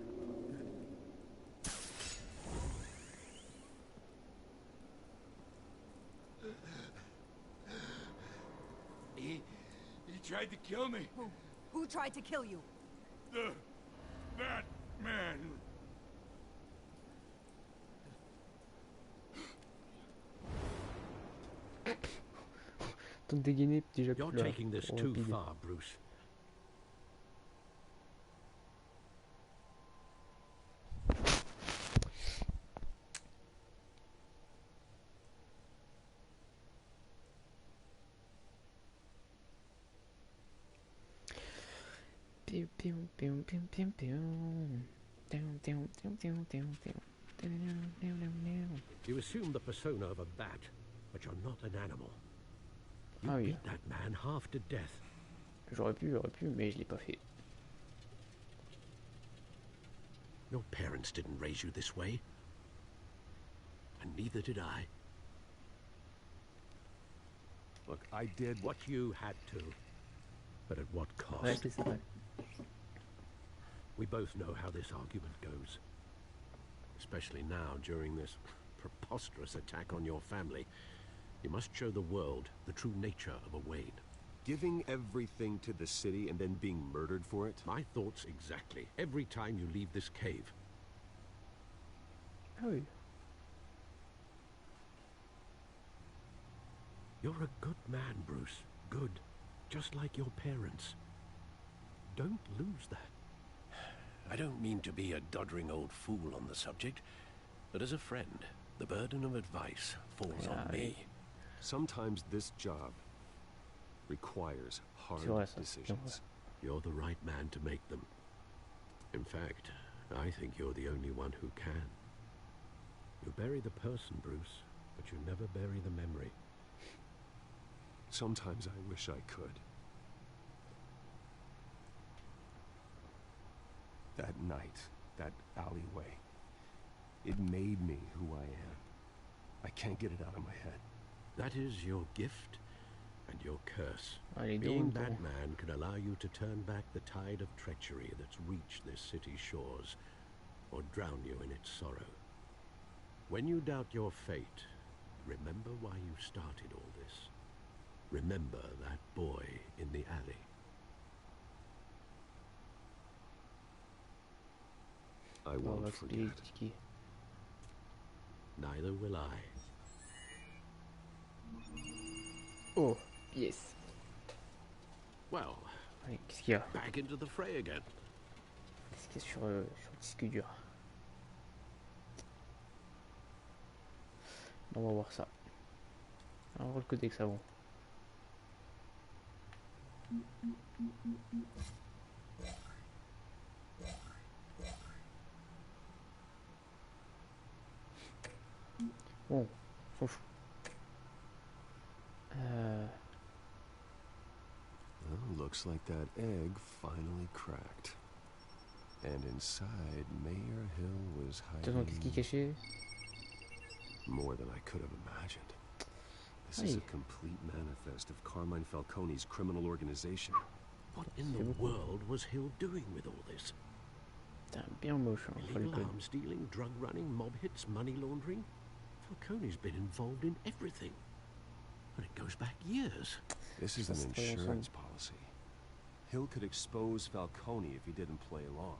He tried to kill me. Who tried to kill you? That man. Ton dégainé déjà You're plus là. taking this too far, Bruce. You assume the persona of a bat, but you're not an animal. You beat that man half to death. J'aurais pu, mais je l'ai pas fait. Your parents didn't raise you this way. And neither did I. Look, I did what you had to. But at what cost? Ouais, c'est vrai. We both know how this argument goes. Especially now, during this preposterous attack on your family. You must show the world the true nature of a Wayne. Giving everything to the city and then being murdered for it? My thoughts exactly. Every time you leave this cave. Ah oui. You're a good man, Bruce. Good. Just like your parents. Don't lose that. I don't mean to be a doddering old fool on the subject, but as a friend, the burden of advice falls on me. Sometimes this job requires hard decisions. You're the right man to make them. In fact, I think you're the only one who can. You bury the person, Bruce, but you never bury the memory. Sometimes I wish I could. That night, that alleyway, it made me who I am. I can't get it out of my head. That is your gift and your curse. Allez, Being that man can allow you to turn back the tide of treachery that's reached this city's shores, or drown you in its sorrow. When you doubt your fate, remember why you started all this. Remember that boy in the alley. I won't forget. Neither will I. Oh, yes. Well, allez, qu'est-ce qu'il y a? Back into the fray again. Qu'est-ce qu'il y a sur le disque dur? On va voir ça. On va voir le codex avant. Bon, s'en fout. Well, looks like that egg finally cracked. And inside, Mayor Hill was hiding qu'est-ce qui est caché? More than I could have imagined. This is a complete manifest of Carmine Falcone's criminal organization. What in the world was Hill doing with all this? Bien moche, hein, Illegal arms dealing, drug running, mob hits, money laundering. Falcone's been involved in everything. And it goes back years. This is an insurance policy. Hill could expose Falcone if he didn't play along.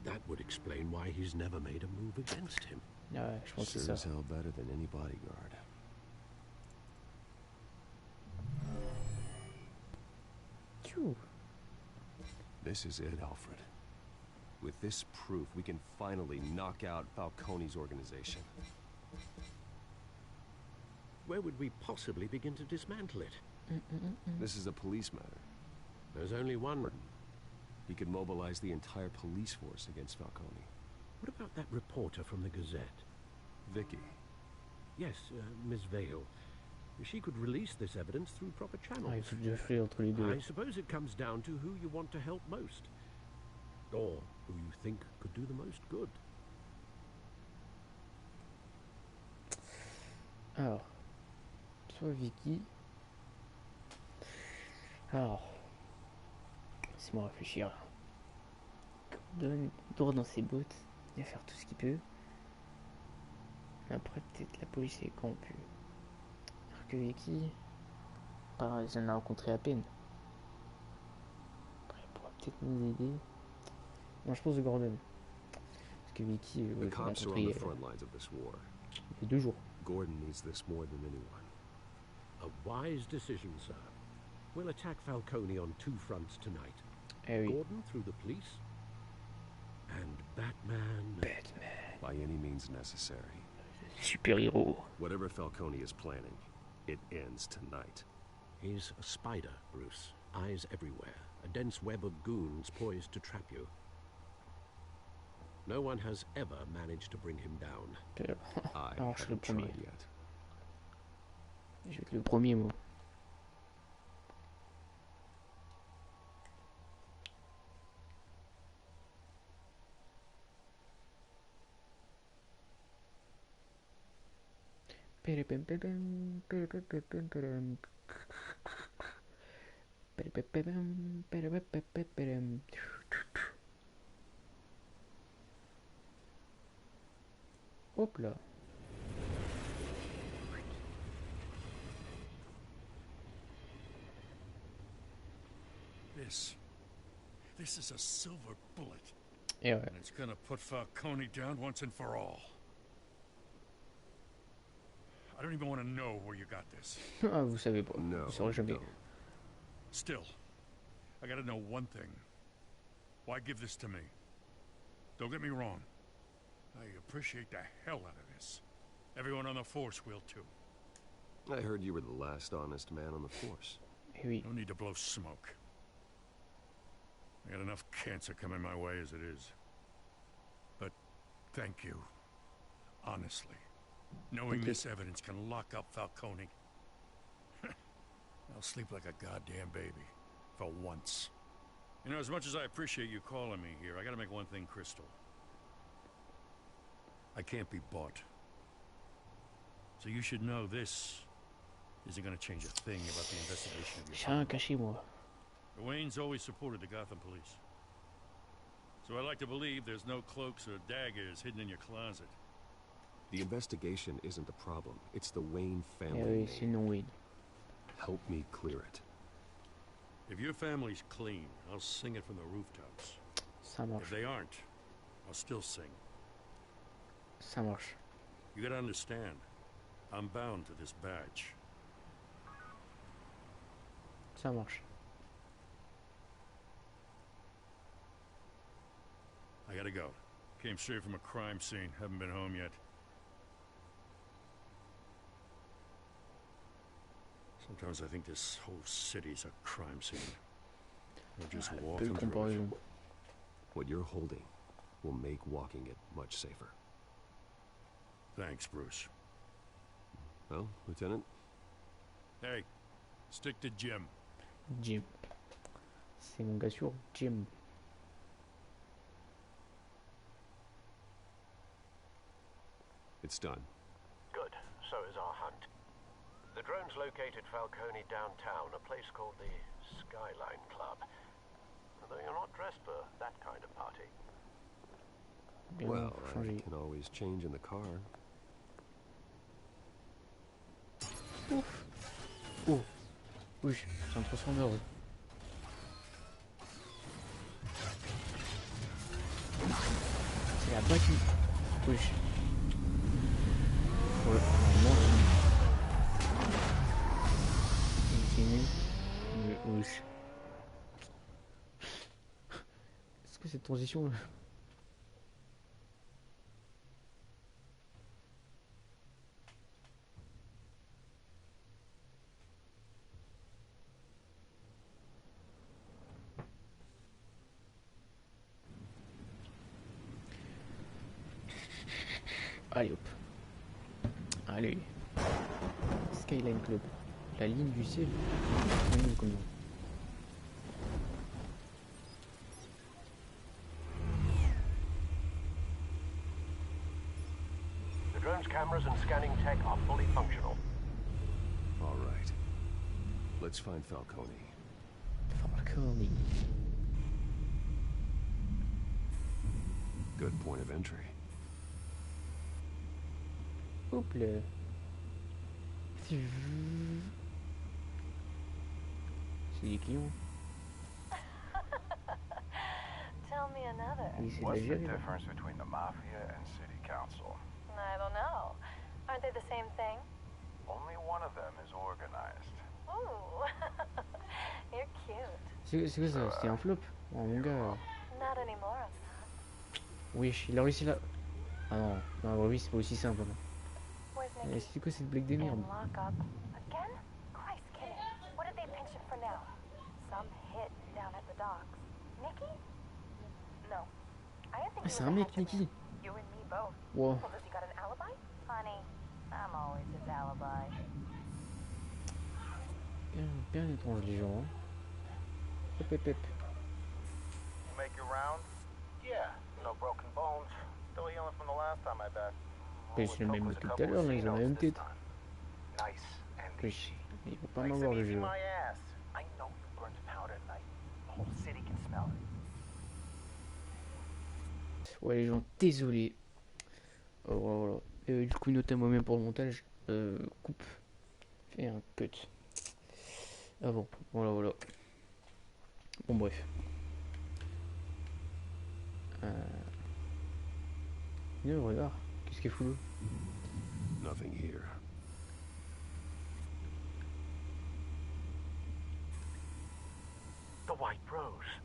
That would explain why he's never made a move against him. Ouais, je pense que c'est Sure ça. as hell better than any bodyguard. Tchou. This is it, Alfred. With this proof, we can finally knock out Falcone's organization. Where would we possibly begin to dismantle it? This is a police matter. There's only one. He could mobilize the entire police force against Falcone. What about that reporter from the Gazette? Vicky. Yes, Miss Vale. She could release this evidence through proper channels. Ah, il faut que je choisisse entre les deux. I suppose it comes down to who you want to help most. Or who you think could do the most good. Alors, soit Vicky. Alors, laisse-moi réfléchir. Donne droit dans ses bottes, il va faire tout ce qu'il peut. Après, peut-être la police est corrompue. Alors que Vicky, j'en ai rencontré à peine. peut-être une idée. Non, je pense de Gordon. Parce que Vicky, The cops are on the front lines of this war. Il fait 2 jours. Gordon needs this more than anyone. A wise decision, sir. We'll attack Falcone on 2 fronts tonight. Eh oui. Gordon through the police, and Batman. By any means necessary. Super-héros. Whatever Falcone is planning, it ends tonight. He's a spider, Bruce. Eyes everywhere. A dense web of goons poised to trap you. No one has ever managed to bring him down. Alors, je suis le premier. Je vais être le premier, moi. Hop là. This is a silver bullet. Et ouais. And it's gonna put Falcone down once and for all. I don't even want to know where you got this. Ah, vous savez pas. No, vous saurez jamais. Still, I gotta know one thing. Why give this to me? Don't get me wrong. I appreciate the hell out of this. Everyone on the force will too. I heard you were the last honest man on the force. Eh oui. No need to blow smoke. I got enough cancer coming my way as it is. But thank you. Honestly. Knowing this evidence can lock up Falcone. I'll sleep like a goddamn baby. For once. You know, as much as I appreciate you calling me here, I gotta make one thing crystal. I can't be bought. So you should know this isn't gonna change a thing about the investigation of your J'ai caché, moi. Wayne's always supported the Gotham police. So I like to believe there's no cloaks or daggers hidden in your closet. The investigation isn't the problem. It's the Wayne Eh family oui, name. c'est le nom Wayne. Help me clear it. If your family's clean, I'll sing it from the rooftops. Ça marche. If they aren't, I'll still sing. Ça marche. You gotta understand, I'm bound to this badge. Ça marche. I gotta go. Came straight from a crime scene. Haven't been home yet. Sometimes I think this whole city's a crime scene. We're just walking through it. What you're holding will make walking it much safer. Thanks, Bruce. Well, Lieutenant? Hey, stick to Jim. Jim. C'est mon gars sûr, Jim. It's done. Good. So is our hunt. The drones located Falcone downtown, a place called the Skyline Club. Though you're not dressed for that kind of party. Well, I can always change in the car. Ouf. Oh. Oui, c'est un transformeur. Oui. C'est la battue. Oui. Ouais, normalement, c'est nul. Mais oui. Est-ce que cette transition... Allez hop. Allez. Skyline Club. La ligne du ciel. Comment? The drone's cameras and scanning tech are fully functional. All right. Let's find Falcone. Falcone. Good point of entry. Hop là. C'est des clients. tell me another. Il essaie de What's la the gérer, là. difference between the mafia and city council? I don't know. Aren't they the same thing? Only one of them is organized. Ooh, you're cute. C'est quoi ça? C'était un flop? Oh mon gars. Not anymore. Wesh, il a réussi là. Ah non, non, oui, c'est pas aussi simple. Where's Mais Nikki? c'est quoi cette blague de merde? In lockup. Again? Christ, kidding. What did they pinch it for now? Some hit down at the docks. Nikki? No. I didn't think Ah, he c'est was un a mec, henchman. Nikki. You and me both. Wow. Well, does he got an alibi? Honey, I'm always his alibi. Bien étrange les gens. Hein. Hop, hop, hop. You make your rounds? Yeah, no broken bones. Still healing from the last time I bet. Mais c'est le même que tout à l'heure, là, ils ont la même tête. Nice and Wesh, il faut pas Nice m'avoir and le easy, jeu. my ass. I know you burned powder tonight. The whole city can smell it. Ouais les gens, désolé. Voilà. Du coup, notez moi-même pour le montage. Coupe. Et un cut. Ah bon, voilà. Bon bref. Regarde, qu'est-ce qu'il fout là? Nothing here. The white rose.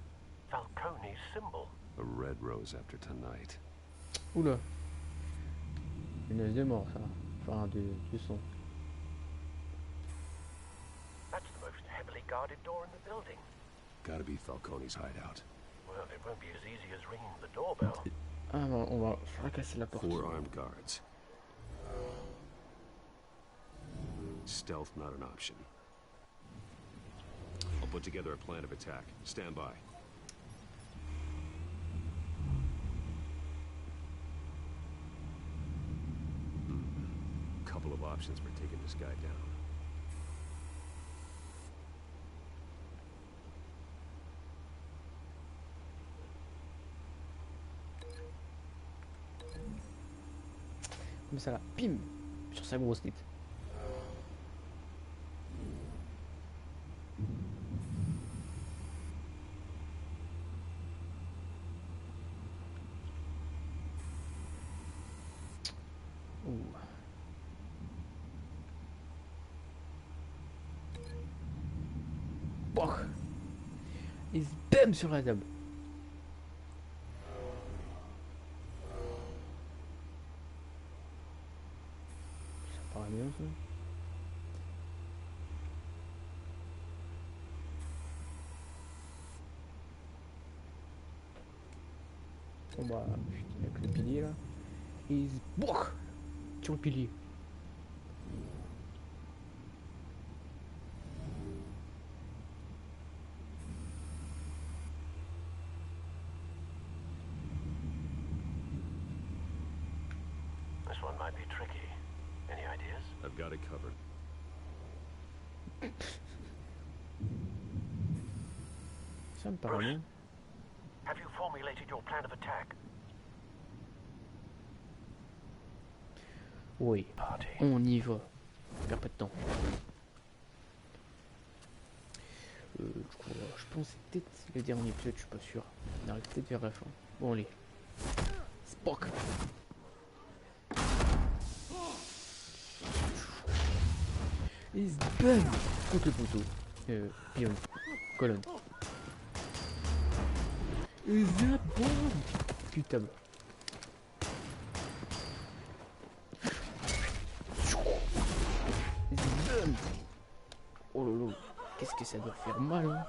Falcone's symbol. A red rose after tonight. Oula. Une os de mort ça. Enfin de son. That's the most heavily guarded door in the building. Gotta be Falcone's hideout. Well, it won't be as easy as ringing the doorbell. Ah bon, on va fracasser la porte. 4 armed guards. Stealth not an option. I'll put together a plan of attack. Stand by. Couple of options for taking this guy down. Comme ça là, pim, sur sa grosse tête. Ouh. Bon. Et bam sur la table. Ça paraît bien ça. Bon bah, avec le pilier là. Et bourg sur le pilier. This one might be tricky. Any ideas? I've got it covered. Ça me paraît bien. Have you formulated your plan of attack? Oui, on y va. On perd pas de temps. Je pense que c'est peut-être le dernier épisode, je suis pas sûr. On arrive peut-être vers la fin. Bon allez. Spock. Et bam contre le poteau. Pion. Colonne. Et zap, bam. Putain. Bam. Oh lolo. Qu'est-ce que ça doit faire mal, hein.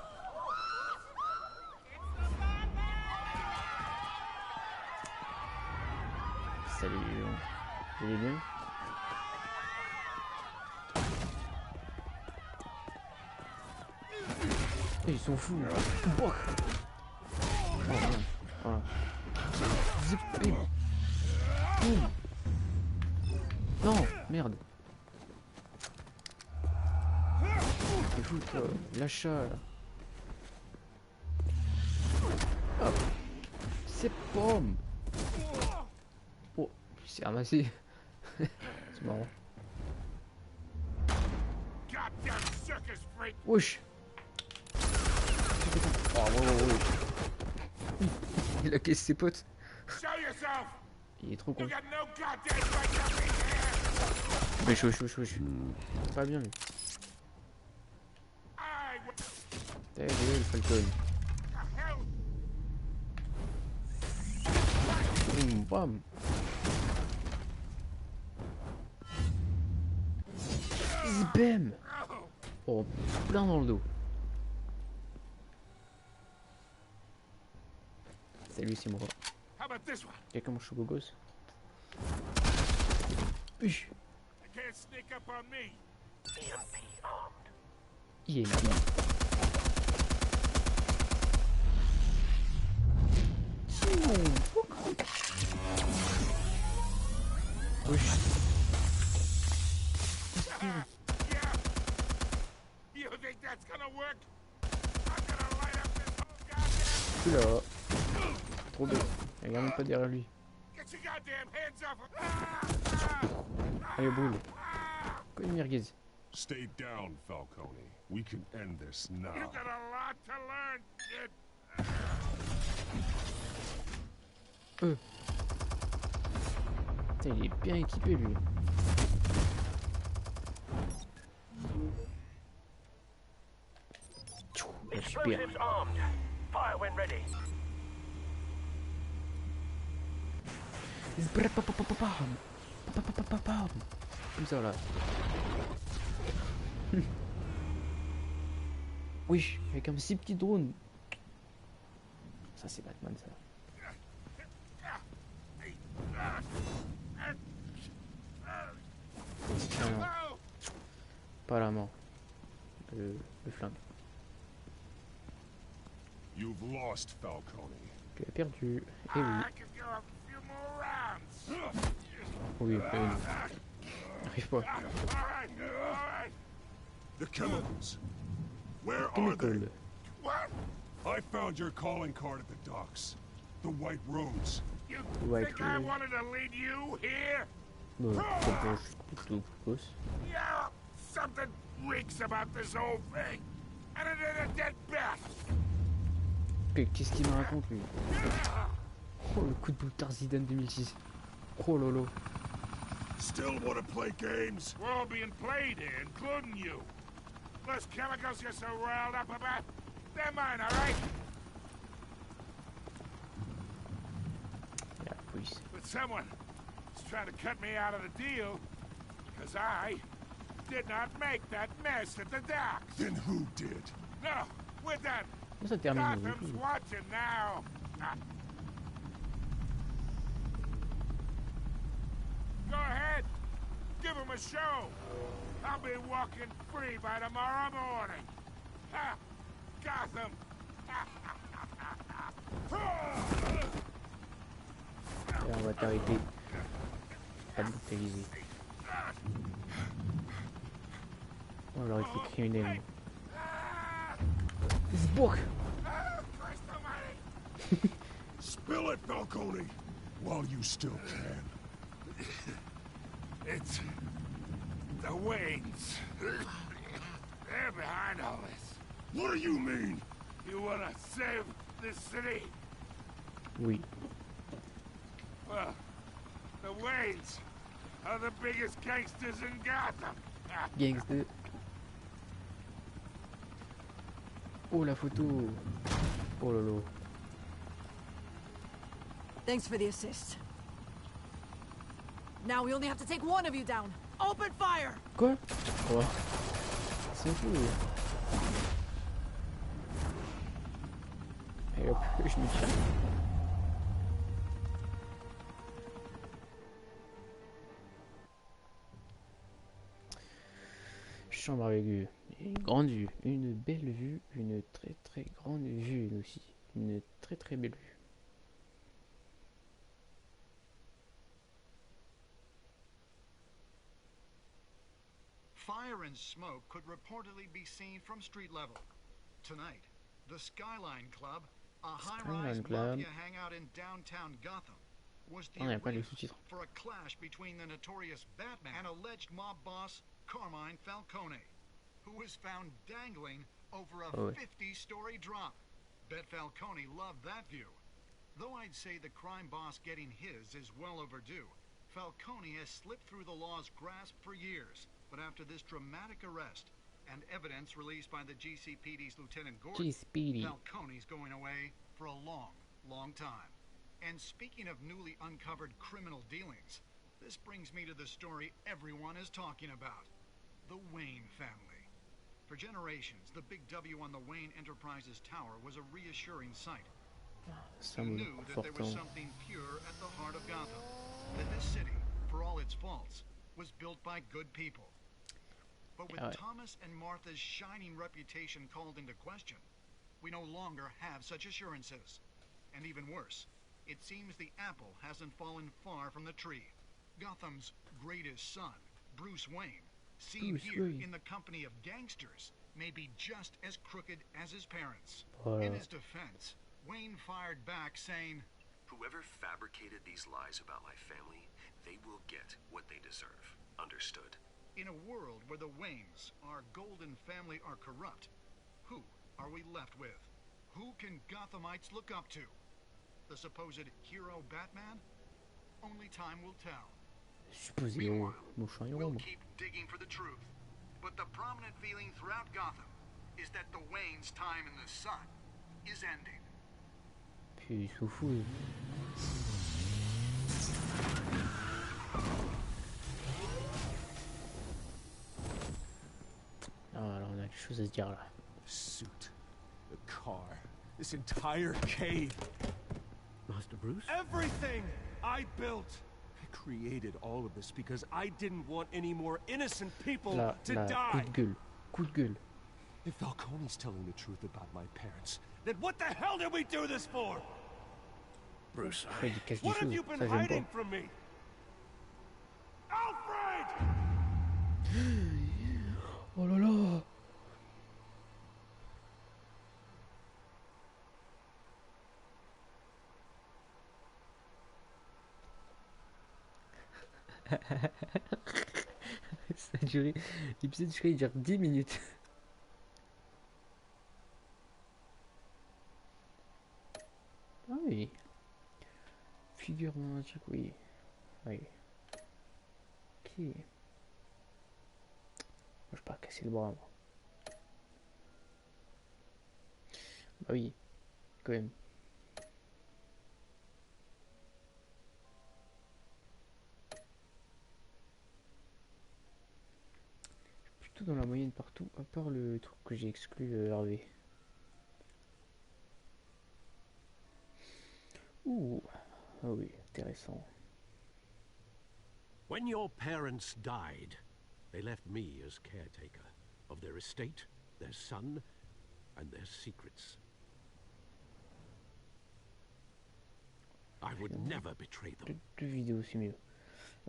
Salut les gens. Vous allez bien? Ils sont fous. Oh merde. Voilà. Zip, bim. Boum. Non, merde. C'est fou toi. L'achat là. Hop. C'est pomme. Oh, c'est ramassé. C'est marrant. Wesh. Oh, ouais. Il a caissé ses potes. Il est trop con. Mais chouche. Pas bien lui. T'as vu le Falcon. Bam. Bam. Oh, plein dans le dos. Salut, c'est moi. Et comment je suis beau gosse. Oui. EMP. Wesh. Oula. Trop bien. Il y a même pas derrière lui. Allez, boule. Comme une merguez. Stay down, Falcone. We can end this now. You got a lot to learn, kid. Putain, il est bien équipé lui. Explosives armed. Fire when ready. Comme ça là. Oui, avec un si petit drone. Ça c'est Batman ça. Ah non. Pas la main. Le flingue. You've lost, Falcone. Tu as perdu. Eh oui. Oui, n'arrive pas. The chemicals. Where are they? I found your calling card at the docks. The White Rose. You think I wanted to lead you here? Yeah, something reeks about this whole thing. And it is a dead bat. Qu'est-ce qu'il me raconte lui? Oh le coup de boule Tarzidane 2006. Oh lolo. Still want to play games? We're all being played here, including you. Those chemicals you're so riled up about, they're mine, all right? Yeah, please. But someone is trying to cut me out of the deal because I did not make that mess at the docks. Then who did? No, we're done. Ça termine. Gotham's watching now. Go ahead. Give him a show. I'll be walking free by tomorrow morning. Ha! Gotham. Et on va t'arrêter. Pas de brutaliser. On leur été criminel. Sbouk. Spill it, Falcone, while you still can. It's the Waynes. They're behind all this. What do you mean? You want to save this city? Oui. Well, the Waynes are the biggest gangsters in Gotham. Gangster. Oh la photo. Oh lolo. Thanks for the assist. Now we only have to take one of you down. Open fire! Quoi? Oh. C'est fou. Et hop, je me tire. Chambre avec vue. Une grande vue. Une belle vue. Une très très grande vue aussi. Une très très belle vue. Fire and smoke could reportedly be seen from street level. Tonight, the Skyline Club, a high-rise mafia hangout in downtown Gotham, was the arena for a clash between the notorious Batman and alleged mob boss Carmine Falcone, who was found dangling over a 50-story drop. Bet Falcone loved that view. Though I'd say the crime boss getting his is well overdue, Falcone has slipped through the law's grasp for years. But after this dramatic arrest and evidence released by the GCPD's Lieutenant Gordon, Falcone's going away for a long, long time. And speaking of newly uncovered criminal dealings, this brings me to the story everyone is talking about. The Wayne family. For generations, the big W on the Wayne Enterprises tower was a reassuring sight. You knew that there was something pure at the heart of Gotham. That this city, for all its faults, was built by good people. But with Thomas and Martha's shining reputation called into question, we no longer have such assurances. And even worse, it seems the apple hasn't fallen far from the tree. Gotham's greatest son, Bruce Wayne, seen here in the company of gangsters, may be just as crooked as his parents. In his defense, Wayne fired back saying, "Whoever fabricated these lies about my family, they will get what they deserve. Understood?" In a world where the Waynes, our golden family, are corrupt, who are we left with? Who can Gothamites look up to? The supposed hero Batman? Only time will tell. Meanwhile, we'll keep digging for the truth. But the prominent feeling throughout Gotham is that the Waynes' time in the sun is ending. Puis il s'en fout. Alors on a quelque chose à se dire là. The suit, the car, this entire cave. Master Bruce? Everything I built. I created all of this because I didn't want any more innocent people to die. Coup de gueule. If Falcone's telling the truth about my parents, then what the hell did we do this for? Bruce, what have you been hiding from me? Alfred! Oh là là. Ça a duré. L'épisode, je crois, il dure 10 minutes. Ah oui. Figure monadique, oui. Oui. Ok. Moi, je vais pas casser le bras, moi. Bah oui. Quand même. Plutôt dans la moyenne partout, à part le truc que j'ai exclu, Hervé. Ouh, ah oui, intéressant. When your parents died, they left me as caretaker of their estate, their son, and their secrets. I would never betray them. Deux vidéos, c'est mieux.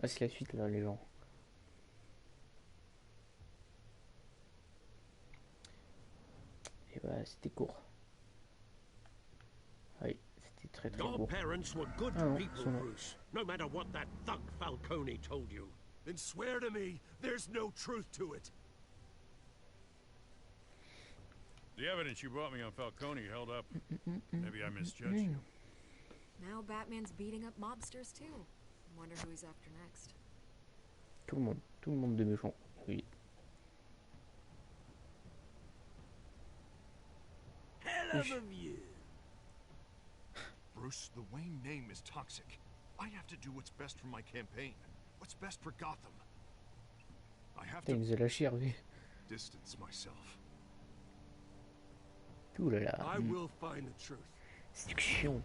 Ah, c'est la suite là, les gens. Et bah, c'était court. Oui, c'était très très Your court. parents were good people, Bruce. No matter what that thug Falcone told you. Then swear to me there's no truth to it. The evidence you brought me on Falcone held up. Maybe I misjudged you. Now Batman's beating up mobsters too. Wonder who he's after next. Tout le monde de méchant. Oui. Hell of a view. Bruce, the Wayne name is toxic. I have to do what's best for my campaign. What's best for Gotham. I have to distance myself. Ouh là là. I will find the truth. Séduction.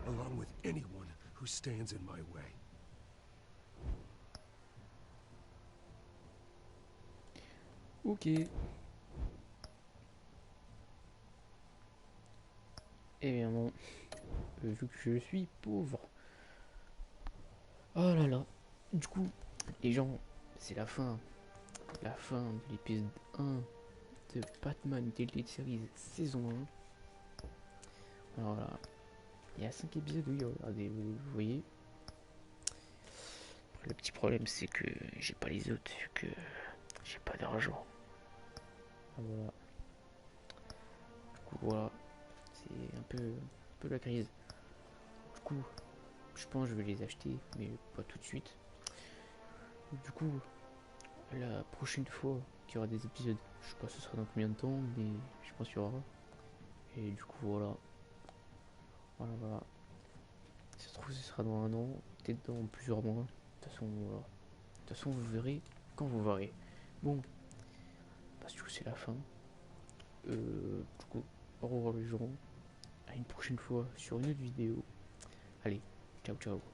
Along with anyone who stands in my way. Ok. Eh bien non. Vu que je suis pauvre. Oh là là. Du coup, les gens, c'est la fin. La fin de l'épisode 1 de Bataman Telltale Series saison 1. Alors là. Il y a 5 épisodes, oui, regardez, vous voyez. Le petit problème, c'est que j'ai pas les autres, vu que j'ai pas d'argent. Voilà. Du coup, voilà. c'est un peu la crise. Du coup, je pense que je vais les acheter, mais pas tout de suite. Du coup, la prochaine fois qu'il y aura des épisodes, je sais pas ce sera dans combien de temps, mais je pense qu'il y aura. Et du coup, voilà. Voilà. Si ça se trouve, ce sera dans un an, peut-être dans plusieurs mois. De toute façon, voilà. De toute façon, vous verrez quand vous verrez. Bon, parce que c'est la fin. Du coup, au revoir les gens. À une prochaine fois sur une autre vidéo. Allez, ciao ciao.